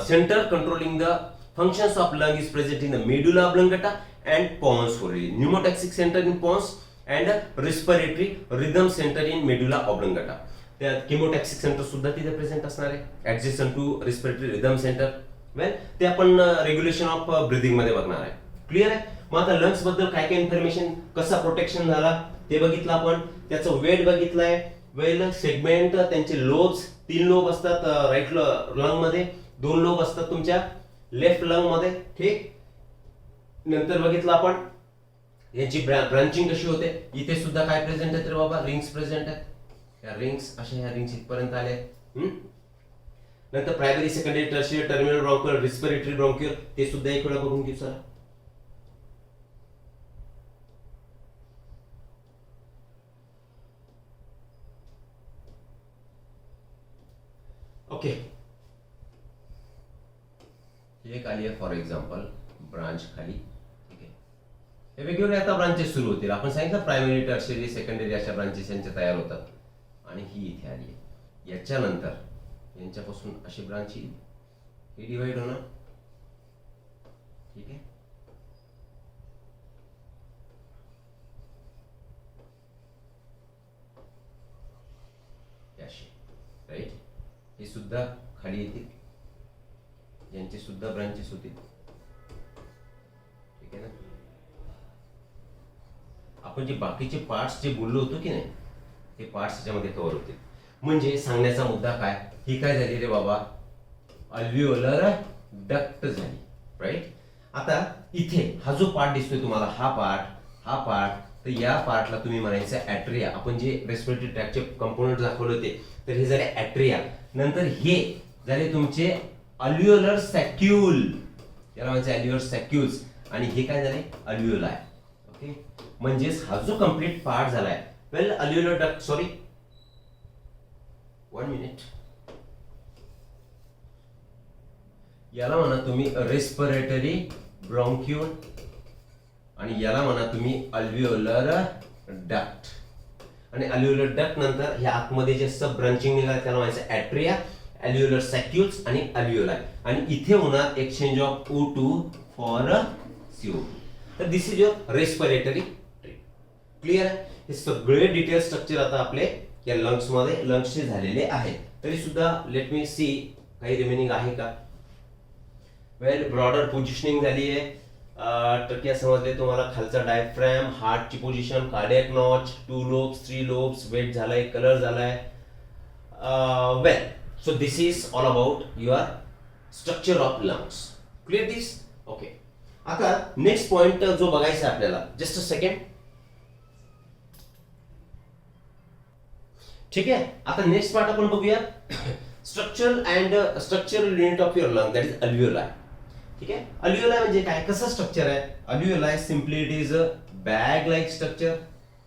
centre controlling the functions of lung is present in the medulla oblongata and pons varolii. Pneumotaxic centre in pons and respiratory rhythm centre in medulla oblongata. त्यात chemotaxic centre सुद्धा तिथे present असणार आहे, adjacent to respiratory rhythm centre. Well, ते आपण regulation of breathing मध्ये बघणार आहे. क्लिअर आहे. मग आता लंग्स बद्दल काय काय इन्फॉर्मेशन, कसा प्रोटेक्शन झाला ते बघितलं आपण. त्याचं वेट बघितलंय. वेल सेगमेंट, त्यांचे लोब्स, 3 लोब असतात राईट लंग मध्ये, 2 लोब असतात तुमच्या लेफ्ट लंग मध्ये. ठीक. नंतर बघितलं आपण याची ब्रांचिंग कशी होते. इथे सुद्धा काय प्रेझेंट आहेत रे बाबा? रिंग्स प्रेझेंट आहेत. या रिंग्स इथपर्यंत आले. नंतर primary, secondary, tertiary, terminal bronchiole, respiratory bronchiole, ते सुद्धा एक वेळा बघून घेऊ. चला. ओके. एक आली आहे फॉर एक्झाम्पल ब्रांच खाली. ठीक आहे. हे वेगवेगळे आता ब्रांचेस सुरू होतील. आपण सांगितलं प्रायमरी, टर्शियरी, सेकंडरी अशा ब्रांचेस यांच्या तयार होतात. आणि ही इथे आली आहे. याच्यानंतर यांच्यापासून अशी ब्रांच ही डिवाइड होणार. ठीक आहे. राईट. हे सुद्धा खाली येतील, यांचे सुद्धा ब्रांचेस होतील. ठीक आहे ना. आपण जे बाकीचे पार्ट्स जे बोललो होतो की नाही, ते पार्ट्स याच्यामध्ये कव्हर होतील. म्हणजे सांगण्याचा मुद्दा काय? ही काय झाली रे बाबा? अल्व्हिओलर डक्ट झाली. राईट. आता इथे हा जो पार्ट दिसतोय तुम्हाला, हा पार्ट, तर या पार्टला तुम्ही म्हणायचं ऍट्रिया. आपण जे रेस्पिरेटरी ट्रॅकचे कंपोनेंट दाखवले होते, तर हे झाले ऍट्रिया. नंतर हे झाले तुमचे अल्व्हिओलर सॅक्यूल, याला म्हणायचं अल्व्हिओलर सॅक्यूल्स. आणि हे काय झाले? अल्व्हिओलाय. ओके. म्हणजेच हा जो कंप्लीट पार्ट झालाय, वेल अल्व्हिओलर डक्ट, सॉरी 1 मिनिट, याला म्हणा तुम्ही रेस्पिरेटरी ब्रॉन्क्यूल आणि याला म्हणा तुम्ही अल्व्हिओलर डक्ट. आणि अल्व्हिओलर डक्ट नंतर ह्या आतमध्ये जे सब ब्रांचिंग निघाले त्याला म्हणायचं ऍट्रिया, अल्व्हिओलर सॅक्यूल्स आणि अल्व्हिओलाय. आणि इथे होणार exchange of O2 for CO2. तर this is your respiratory tree. Clear आहे. हे सगळे डिटेल स्ट्रक्चर आता आपले या लंग्स मध्ये लंग्सचे झालेले आहेत. तरी सुद्धा लेट मी सी काही रिमेनिंग आहे का. वेल ब्रॉडर पोझिशनिंग झाली आहे. टक्या समजले तुम्हाला. खालचा डायफ्रॅम, हार्टची position, cardiac notch, 2 lobes 3 lobes, weight झालाय, कलर झालाय. Well so this is all about your structure of lungs. Clear this. Okay. आता नेक्स्ट पॉइंट जो बघायचा आपल्याला, जस्ट अ सेकंड. ठीक आहे. आता नेक्स्ट पार्ट आपण बघूया. Structural unit of your lung, that is अल्व्हिओलाई. ठीक आहे. अल्व्हिओलाई म्हणजे काय, कसं स्ट्रक्चर आहे. अल्व्हिओलाई simply it is a bag like structure.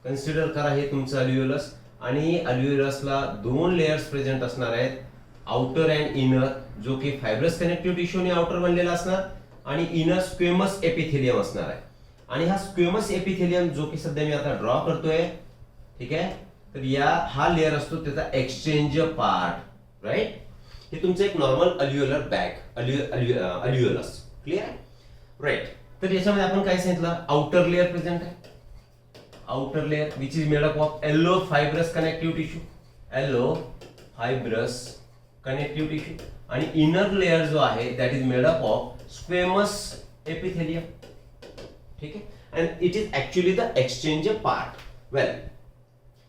Consider करा हे तुमचं अल्व्हिओलस, आणि अल्व्हिओलसला 2 लेयर्स प्रेझेंट असणार आहेत, आउटर अँड इनर, जो की फायब्रस कनेक्टिव्ह टिश्यूने आउटर बनलेला असणार, आणि इनर स्क्वेमस एपिथेलियम असणार आहे. आणि हा स्क्वेमस एपिथेलियम जो की सध्या मी आता ड्रॉ करतोय, ठीक आहे, तर हा लेअर असतो त्याचा एक्सचेंज पार्ट. राईट. हे तुमचं एक normal alveolar bag, alveolus. Clear आहे. राईट. तर याच्यामध्ये आपण काय सांगितलं, आउटर लेअर प्रेझेंट आहे. Outer layer which is made up of yellow fibrous connective tissue, yellow fibrous connective tissue, आणि इनर लेअर जो आहे that is made up of squamous epithelium. ठीक आहे. And it is actually the exchange part. Well,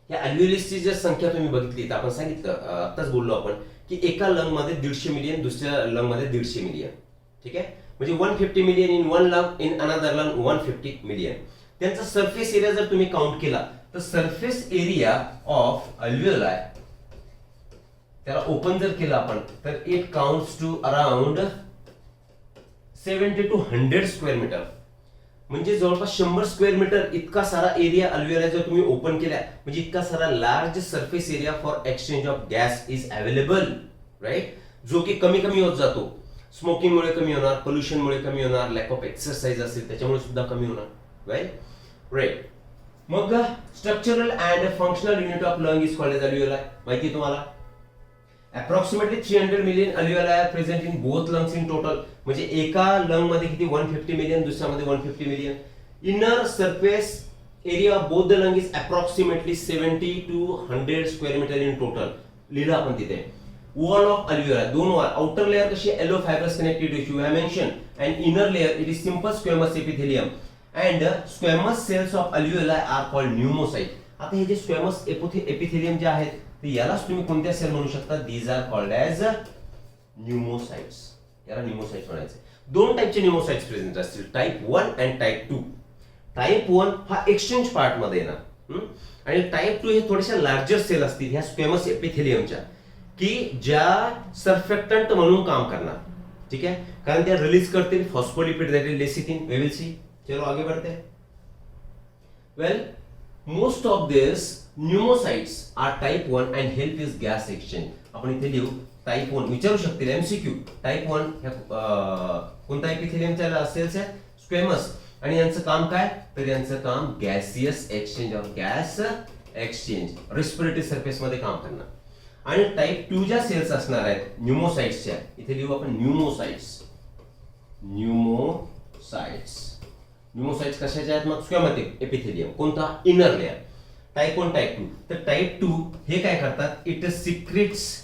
या अल्व्हिओलसची जर संख्या तुम्ही बघितली तर आपण सांगितलं, आताच बोललो आपण की एका लंग मध्ये 150 मिलियन, दुसऱ्या लंग मध्ये 150 मिलियन. ठीक आहे. म्हणजे 150 million in one lung, in another lung 150 million. त्यांचा सरफेस एरिया जर तुम्ही काउंट केला तर सरफेस एरिया ऑफ अल्व्हिओलाई त्याला ओपन जर केलं आपण तर it counts to around 70 to 100 square metre. म्हणजे जवळपास 100 स्क्वेअर मीटर इतका सारा एरिया अल्व्हिओलाई जर तुम्ही ओपन केला, म्हणजे इतका सारा large surface area for exchange of gas is available. Right. जो की कमी कमी होत जातो. स्मोकिंगमुळे कमी होणार, पोल्युशनमुळे कमी होणार, लॅक ऑफ एक्सरसाइज असेल त्याच्यामुळे सुद्धा कमी होणार. राईट. मग structural and functional unit of lung is called as alveoli. माहिती तुम्हाला. Approximately 300 million alveoli are present in both lungs in total. म्हणजे एका लंग मध्ये किती, 150 मिलियन, दुसऱ्यामध्ये 150 million. Inner surface area of both the lung is approximately 70 to 100 square metre in total. लिहिलं आपण तिथे. Wall of alveoli, 2 wall. Outer layer कशी, yellow fibrous connective tissue I mention, and inner layer it is simple squamous epithelium. And squamous cells of alveoli are called pneumocyte. आता हे जे squamous epithelium जे आहेत तर यालाच तुम्ही कोणत्या सेल म्हणू शकता, these are called as pneumocytes. याला न्यूमोसाइट्स म्हणायचे. 2 टाइपचे न्यूमोसाइट्स प्रेझेंट असतील, टाइप 1 अँड टाइप 2. टाइप 1 हा एक्सचेंज पार्ट मध्ये येणार, आणि टाइप 2 हे थोडेशा लार्जर सेल असतील ह्या स्क्वेमस एपिथेलियमच्या, की ज्या सर्फेक्टंट म्हणून काम करणार. ठीक आहे. कारण त्या रिलीज करतील phospholipid that is lecithin. We will see. चलो आगे बढ़ते हैं. Well, most of this pneumocytes are type 1 and help is gas exchange. आपण इथे लिहू टाइप 1. विचारू शकतील एमसीक्यू. टाइप 1 कोणता एपिथेलियमच्या सेल्स आहेत, स्क्वेमस, आणि यांचं काम काय, तर यांचं काम gaseous exchange of gas exchange, respiratory surface मध्ये काम करणार. आणि टाइप 2 ज्या सेल्स असणार आहेत न्यूमोसाइट्सच्या, इथे लिहू आपण न्यूमोसाइट्स. न्यूमोसाइट्स कशाचे आहेत मग, स्क्वेमस एपिथेलियम. कोणता, इनर लेअर. Type 1 type 2. तर टाइप 2 हे काय करतात, it secretes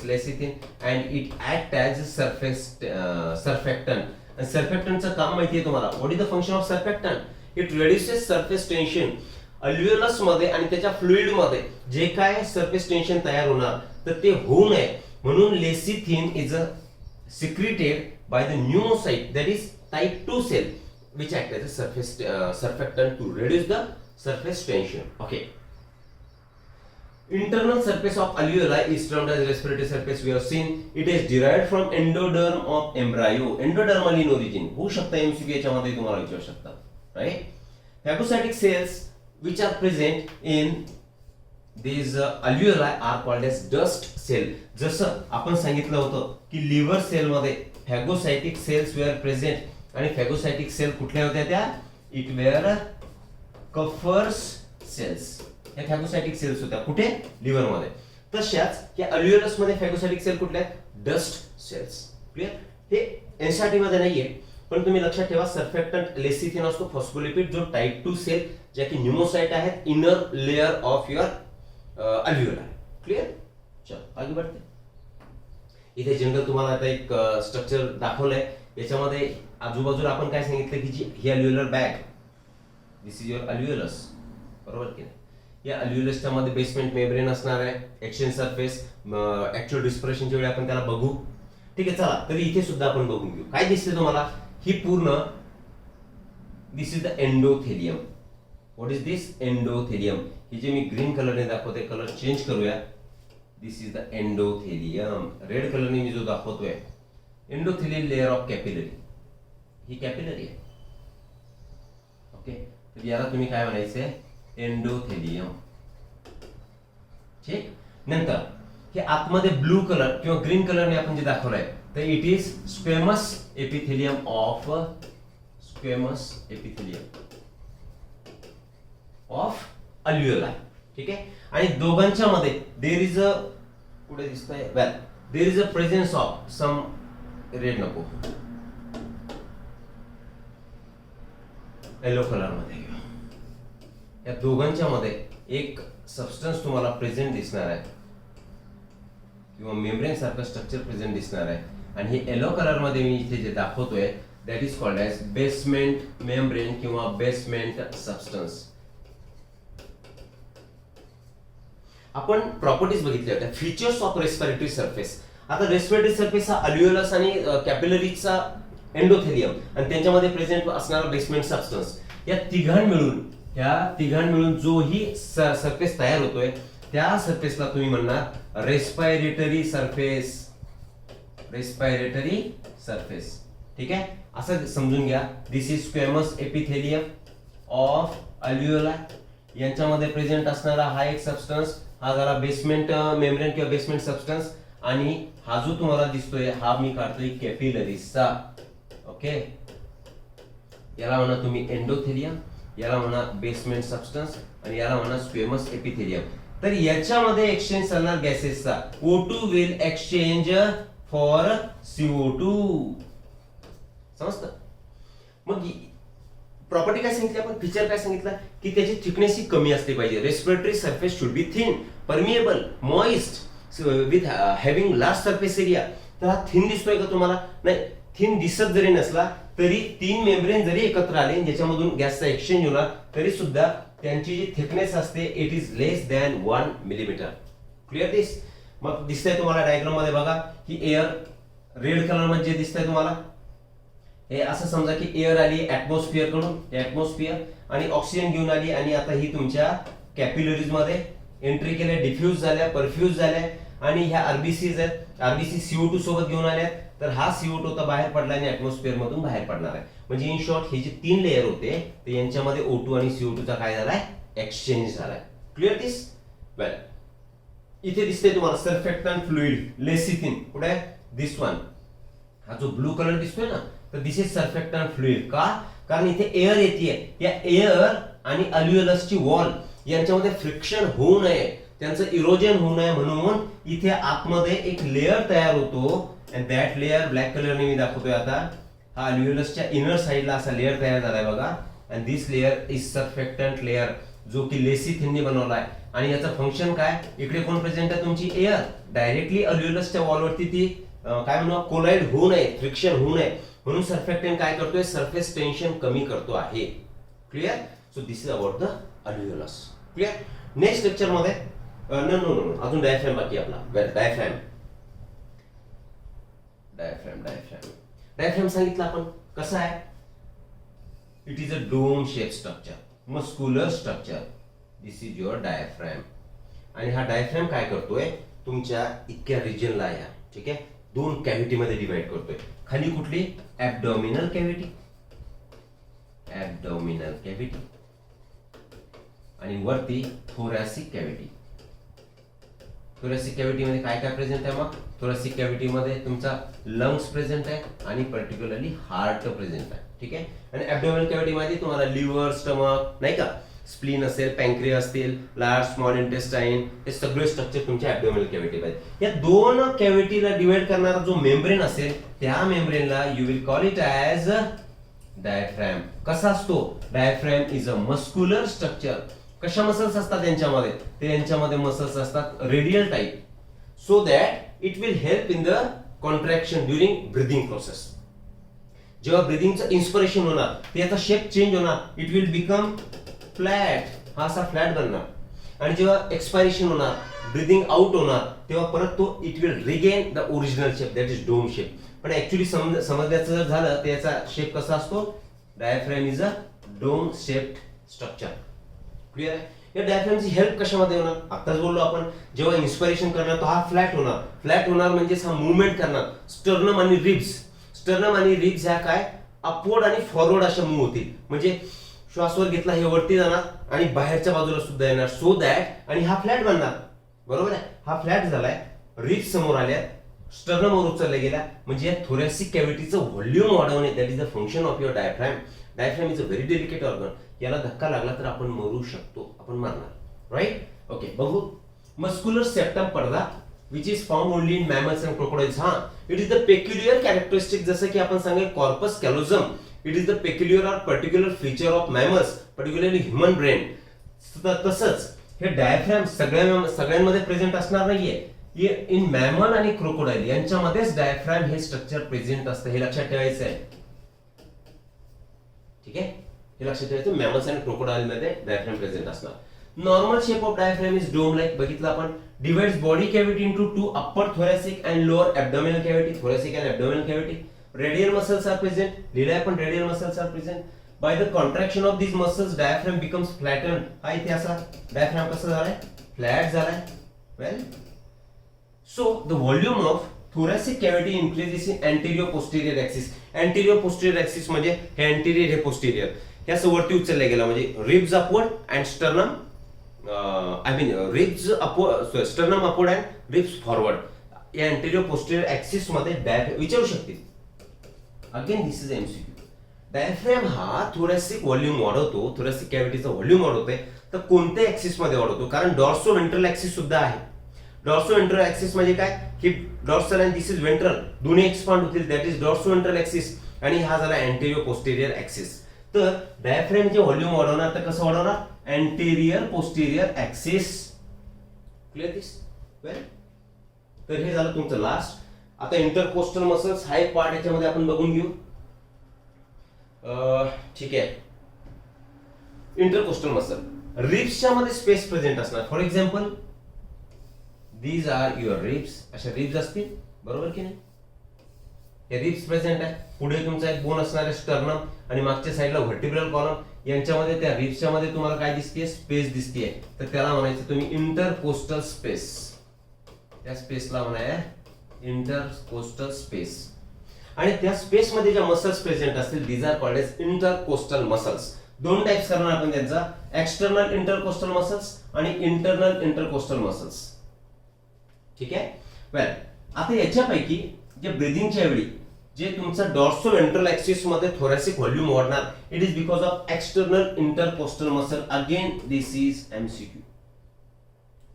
lecithin. And it act as surfactant. आणि सर्फेक्टंटचं काम माहिती आहे तुम्हाला. What is the function of surfactant, it reduces surface tension. Alveolus मध्ये आणि त्याच्या फ्लुइड मध्ये जे काय सरफेस टेन्शन तयार होणार तर ते होऊ नये म्हणून lecithin is secreted by the pneumocyte that is type 2 cell which act as a surface surfactant to reduce the surface tension. Okay. Internal surface of alveoli is termed as respiratory surface. We have seen it is derived from endoderm of embryo. Endodermal in origin. होऊ शकता MCQ याच्यामध्ये तुम्हाला विचारू शकता. Right? Phagocytic cells which are present in these alveoli are called as dust cell. जसं आपण सांगितलं होतं की लिव्हर सेल मध्ये phagocytic cells were present. आणि फॅगोसाइटिक सेल कुठल्या होत्या त्या, इट वेअर कफर्स सेल्स. या फॅगोसाइटिक सेल्स होत्या कुठे, लिव्हर मध्ये. तशाच या अल्व्हिओलस मध्ये फॅगोसाइटिक सेल कुठल्या आहेत, डस्ट सेल्स. क्लिअर. हे एनसीईआरटी मध्ये नाहीये, पण तुम्ही लक्षात ठेवा सर्फेक्टंट लेसिथिन असतो फॉस्फोलिपिड जो टाइप 2 सेल ज्या की न्यूमोसाइट आहेत inner layer of your alveola. Clear. चल आगे बढ़ते. इथे जनरल तुम्हाला आता एक स्ट्रक्चर दाखवलंय. याच्यामध्ये आजूबाजूला आपण काय सांगितलं की जी ही अल्व्हिओलर बॅग, दिस इज युअर अल्व्हिओलस, बरोबर की नाही. या अल्व्हिओलसच्या मध्ये बेसमेंट मेम्ब्रेन असणार आहे, एक्सचेंज सरफेस. ऍक्च्युअल डिस्परेशनच्या वेळी आपण त्याला बघू. ठीक आहे. चला तरी इथे सुद्धा आपण बघून घेऊ. काय दिसते तुम्हाला ही पूर्ण, this is the endothelium. What is this? Endothelium. ही जे मी ग्रीन कलरने दाखवते, कलर चेंज करूया. This is the endothelium. Red कलरने मी जो दाखवतोय एंडोथेलियल लेयर ऑफ कॅपिलरी, ही कॅपिलरी आहे. ओके. तर याला तुम्ही काय म्हणायचंय? एंडोथेलियम. ठीक. नंतर हे आतमध्ये ब्लू कलर किंवा ग्रीन कलरने आपण जे दाखवलंय तर it is squamous epithelium of alveola. ठीक आहे. आणि दोघांच्या मध्ये देयर इज अ, कुठे दिसतंय? Well there is a presence of some, red नको, येलो कलर मध्ये घेऊ. या दोघांच्या मध्ये एक सबस्टन्स तुम्हाला प्रेझेंट दिसणार आहे किंवा मेम्ब्रेन सारखं स्ट्रक्चर प्रेझेंट दिसणार आहे. आणि हे येलो कलर मध्ये मी इथे जे दाखवतोय that is called as basement membrane किंवा बेसमेंट सबस्टन्स. आपण प्रॉपर्टीज बघितल्या होत्या, फीचर्स ऑफ रेस्पिरेटरी सरफेस. आता रेस्पिरेटरी सरफेस हा अल्व्हिओलस आणि कॅपिलरीचा एंडोथेलियम आणि त्यांच्यामध्ये प्रेझेंट असणारा बेसमेंट सबस्टन्स, या तिघां मिळून जो ही सरफेस तयार होतोय त्या सरफेसला तुम्ही म्हणणार रेस्पिरेटरी सरफेस. ठीक आहे. असं समजून घ्या. दिस इज स्क्वेमस एपिथेलियम ऑफ अल्व्हिओला. यांच्यामध्ये प्रेझेंट असणारा हा एक सबस्टन्स, हा झाला बेसमेंट मेम्ब्रेन किंवा बेसमेंट सबस्टन्स. आणि हा जो तुम्हाला दिसतोय हा मी काढतोय कॅपिलरीजचा. ओके. याला म्हणा तुम्ही एंडोथेलियम, याला म्हणा बेसमेंट सबस्टन्स आणि याला म्हणा स्क्वेमस एपिथेलियम. तर याच्यामध्ये एक्सचेंज करणार गॅसेसचा O2 will exchange for CO2. समजतं? मग प्रॉपर्टी काय सांगितली आपण, फीचर काय सांगितलं की त्याची थिकनेस ही कमी असली पाहिजे. Respiratory surface should be thin, permeable, moist with having large surface area. तर हा थिन दिसतोय का तुम्हाला? नाही. थिन दिसत जरी नसला तरी 3 मेम्ब्रेन जरी एकत्र आले ज्याच्यामधून गॅसचा एक्सचेंज होणार तरी सुद्धा त्यांची जी थिकनेस असते it is less than 1 millimetre. Clear this? मग दिसतंय तुम्हाला डायग्राम मध्ये बघा, ही एअर रेड कलर मध्ये दिसतंय तुम्हाला. हे असं समजा की एअर आली ऍटमॉस्फिअर कडून, ऍटमॉस्फिअर आणि ऑक्सिजन घेऊन आली आणि आता ही तुमच्या कॅपिलरीज मध्ये एंट्री केल्या, डिफ्यूज झाल्या, परफ्यूज झाल्या आणि ह्या आरबीसीज आहेत. आरबीसी CO2 सोबत घेऊन आल्यात. तर हा CO2 तर बाहेर पडला आणि ऍटमॉस्फिअर मधून बाहेर पडणार आहे. म्हणजे इन शॉर्ट हे जे 3 लेयर होते ते यांच्यामध्ये O2 आणि CO2 चा काय झालाय? एक्सचेंज झालाय. क्लिअर दिस? वेल इथे दिसते तुम्हाला सर्फेक्टंट फ्लुइड लेसिथिन. कुठे आहे? दिस वन. हा जो ब्लू कलर दिसतोय ना तर दिस इज सर्फेक्टंट फ्लुइड. का? कारण इथे एअर येते. या एअर आणि अल्व्हिओलसची वॉल यांच्यामध्ये फ्रिक्शन होऊ नये, त्यांचं इरोजन होऊ नये म्हणून इथे आतमध्ये एक लेयर तयार होतो. and that layer ब्लॅक कलरने मी दाखवतोय आता. हा अल्व्हिओलसच्या इनर साइडला असा लेयर तयार झालाय बघा. and this layer is surfactant layer जो की लेसिथिनने बनवलाय. आणि याचं फंक्शन काय? इकडे कोण प्रेझेंट आहे? तुमची एअर. डायरेक्टली अल्व्हिओलसच्या वॉलवरती ती काय म्हणू कोलाइड होऊ नये, फ्रिक्शन होऊ नये म्हणून सर्फेक्टंट काय करतोय? सरफेस टेन्शन कमी करतो आहे. Clear? So this is about the alveolus. Clear? Next lecture मध्ये नो अजून डायफ्रॅम बाकी आपला. डायफ्रॅम सांगितलं आपण कसं आहे? It is a dome shape structure, muscular structure. This is your diaphragm. आणि हा डायफ्रॅम काय करतोय? तुमच्या इतक्या रिजनला या, ठीक आहे, 2 कॅव्हिटी मध्ये डिवाइड करतोय. खाली कुठली? ऍब्डोमिनल कॅव्हिटी आणि वरती थोरॅसिक कॅव्हिटी. थोरॅसिक कॅव्हिटी मध्ये काय काय प्रेझेंट आहे? मग थोरॅसिक कॅव्हिटी मध्ये तुमचा लंग्स प्रेझेंट आहे आणि पर्टिक्युलरली हार्ट प्रेझेंट आहे. ठीक आहे. आणि ऍब्डोमिनल कॅव्हिटी मध्ये तुम्हाला लिव्हर, स्टमक नाही का स्प्लीन असेल, पॅन्क्रियास असतील, लार्ज स्मॉल इंटेस्टाईन, हे सगळे स्ट्रक्चर तुमच्या ॲब्डोमिनल कॅव्हिटी मध्ये. या दोन कॅव्हिटीला डिवाइड करणारा जो मेम्ब्रेन असेल त्या मेम्ब्रेनला you will call it as diaphragm. कसा असतो diaphragm? Is a muscular structure. कशा मसल्स असतात त्यांच्यामध्ये? त्यांच्यामध्ये मसल्स असतात radial type, so that it will help in the contraction during breathing process. जेव्हा ब्रीदिंगचं इन्स्पिरेशन होणार त्याचा शेप चेंज होणार, इट विल बिकम फ्लॅट, हा असा फ्लॅट बनणार. आणि जेव्हा एक्सपायरेशन होणार, ब्रीदिंग आउट होणार, तेव्हा परत तो it will regain the original shape, that is dome shape. पण ऍक्च्युली समजायचं जर झालं तर याचा शेप कसा असतो? Diaphragm is a dome shaped structure. Clear आहे? या डायफ्रॅमची हेल्प कशामध्ये होणार? आताच बोललो आपण, जेव्हा इन्स्पिरेशन करणार तो हा फ्लॅट होणार. फ्लॅट होणार म्हणजे हा मुवमेंट करणार. स्टर्नम आणि रिब्स, स्टर्नम आणि रिब्स ह्या काय अपवर्ड आणि फॉरवर्ड अशा मूव्ह होतील. म्हणजे श्वासवर घेतला हे वरती जाणार आणि बाहेरच्या बाजूला सुद्धा येणार, सो दॅट, आणि हा फ्लॅट बनणार. बरोबर आहे? हा फ्लॅट झालाय, रिब्स समोर आल्या, स्टर्नम वर उचलला गेला, म्हणजे या थोरॅसिक कॅव्हिटीचं व्हॉल्यूम वाढवणे, that is the function of your diaphragm. Diaphragm is a very delicate organ. याला धक्का लागला तर आपण मरू शकतो, आपण मरणार. राईट? ओके, बघू. मस्क्युलर सेप्टम पडदा which is found only in mammals and crocodiles. It is the peculiar characteristic, जसं की आपण सांगेल corpus callosum, it is the peculiar or particular feature of mammals, particularly human brain. तसंच हे diaphragm सगळ्यांमध्ये present असणार नाहीये. इन मॅमल आणि क्रोकोडाईल यांच्यामध्येच डायफ्रॅम हे स्ट्रक्चर प्रेझेंट असतं, हे लक्षात ठेवायचं आहे. ठीक आहे, हे लक्षात ठेवायचं. मॅमल्स आणि क्रोकोडाईल मध्ये डायफ्रॅम प्रेझेंट असणार. Normal shape of diaphragm is dome like. बघितलं आपण. Divides body cavity into two, upper thoracic and lower abdominal cavity. Thoracic and abdominal cavity. Radial muscles are present. लिहिलंय आपण, radial muscles are present. By the contraction of these muscles, diaphragm becomes flattened. हा इथे असा diaphragm कसं झालाय? Flat झालाय. वेल, so the volume of thoracic cavity increases in anterior posterior axis. Anterior posterior axis म्हणजे हे anterior हे posterior. हे असं वरती उचललं गेलं, म्हणजे ribs upward and sternum ribs upward, sternum upward and ribs forward. या anterior posterior axis मध्ये डायफ्रॅम विचारू शकतील. Again this is MCQ. Diaphragm हा थोरॅसिक व्हॉल्यूम वाढवतो, थोरॅसिक कॅव्हिटीचा व्हॉल्यूम वाढवतोय, तर कोणत्या ऍक्सिस मध्ये वाढवतो? कारण डॉर्सो वेंट्रल ऍक्सिस सुद्धा आहे. डॉर्सो वेंट्रल ऍक्सिस म्हणजे काय की डॉर्सल आणि दिस इज वेंट्रल, दोन्ही एक्सपांड होतील, that is dorso ventral axis. आणि हा झाला अँटेरियर पोस्टेरियर ऍक्सिस. तर डायफ्रॅमचे व्हॉल्यूम वाढवणार तर कसं वाढवणार? Anterior posterior axis. क्लिअर दिस? वेल, तर हे झालं तुमचं लास्ट. आता इंटरकोस्टल मसल्स हा एक पार्ट याच्यामध्ये आपण बघून घेऊ. ठीक आहे. इंटरकोस्टल मसल रिब्सच्या मध्ये स्पेस प्रेझेंट असणार. For example these are your ribs. अशा रिब्स असतील, बरोबर की नाही? हे रिब्स प्रेझेंट आहे. पुढे तुमचा एक बोन असणार आहे स्टर्नम, आणि मागच्या साईडला व्हर्टिब्रल कॉलम. यांच्यामध्ये त्या रिब्सच्या मध्ये तुम्हाला काय दिसतेय? स्पेस दिसतेय. तर त्याला म्हणायचं तुम्ही इंटरकोस्टल स्पेस. त्या स्पेसला म्हणाय इंटरकोस्टल स्पेस. आणि त्या स्पेस मध्ये ज्या मसल्स प्रेझेंट असतील these are called as intercostal muscles. दोन टाइप्स करणार आपण त्यांचा, एक्सटर्नल इंटरकोस्टल मसल्स आणि इंटरनल इंटरकोस्टल मसल्स. ठीक आहे. वेल, आता याच्यापैकी जे ब्रीदिंगच्या वेळी जे तुमचा डॉर्सो वेंट्रल ऍक्सिस मध्ये थोरॅसिक व्हॉल्यूम वाढणार, it is because of external intercostal muscle. Again this is MCQ.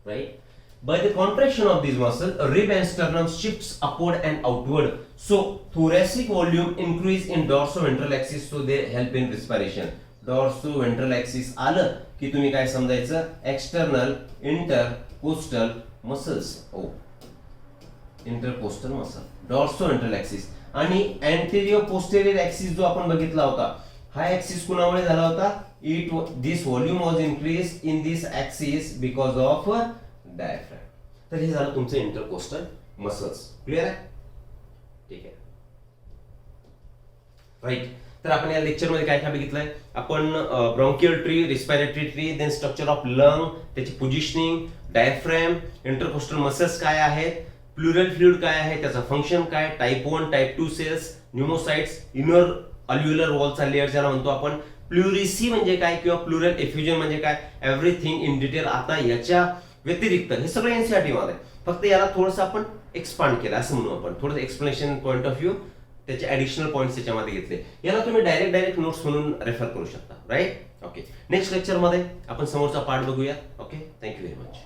Right? By the contraction of these muscles, a rib and sternum shifts upward and outward. So thoracic volume increase in dorsoventral axis, so they help in respiration. Dorsoventral axis आलं की तुम्ही काय समजायचं? External intercostal muscles. Oh, intercostal muscle, dorsoventral axis. आणि anterior posterior axis जो आपण बघितला होता, हा ऍक्सिस कुणामुळे झाला होता? This volume was increase in this axis because of diaphragm. तर हे झालं तुमचं इंटरकोस्टल मसल्स. क्लिअर आहे? ठीक आहे. राईट. तर आपण या लेक्चर मध्ये काय काय बघितलंय? आपण bronchial tree, respiratory tree, then structure of lung, त्याची पोझिशनिंग, डायफ्रॅम, इंटरकोस्टल मसल्स काय आहेत, प्लुरल फ्लुइड काय आहे, त्याचं फंक्शन काय, type 1, type 2 cells, pneumocytes, inner alveolar वॉलचा लेअर ज्याला म्हणतो आपण, प्लुरिसी म्हणजे काय किंवा प्लुरल एफ्युजन म्हणजे काय, एव्हरीथिंग इन डिटेल. आता याच्या व्यतिरिक्त हे सगळं एनसीईआरटी मध्ये, फक्त याला थोडंसं आपण एक्सपांड केलं असं म्हणू आपण, थोडंसं एक्सप्लेनेशन पॉइंट ऑफ व्ह्यू त्याचे ऍडिशनल पॉईंट्स त्याच्यामध्ये घेतले. याला तुम्ही डायरेक्ट नोट्स म्हणून रेफर करू शकता. राईट. ओके, नेक्स्ट लेक्चरमध्ये आपण समोरचा पार्ट बघूया. Okay, thank you very much.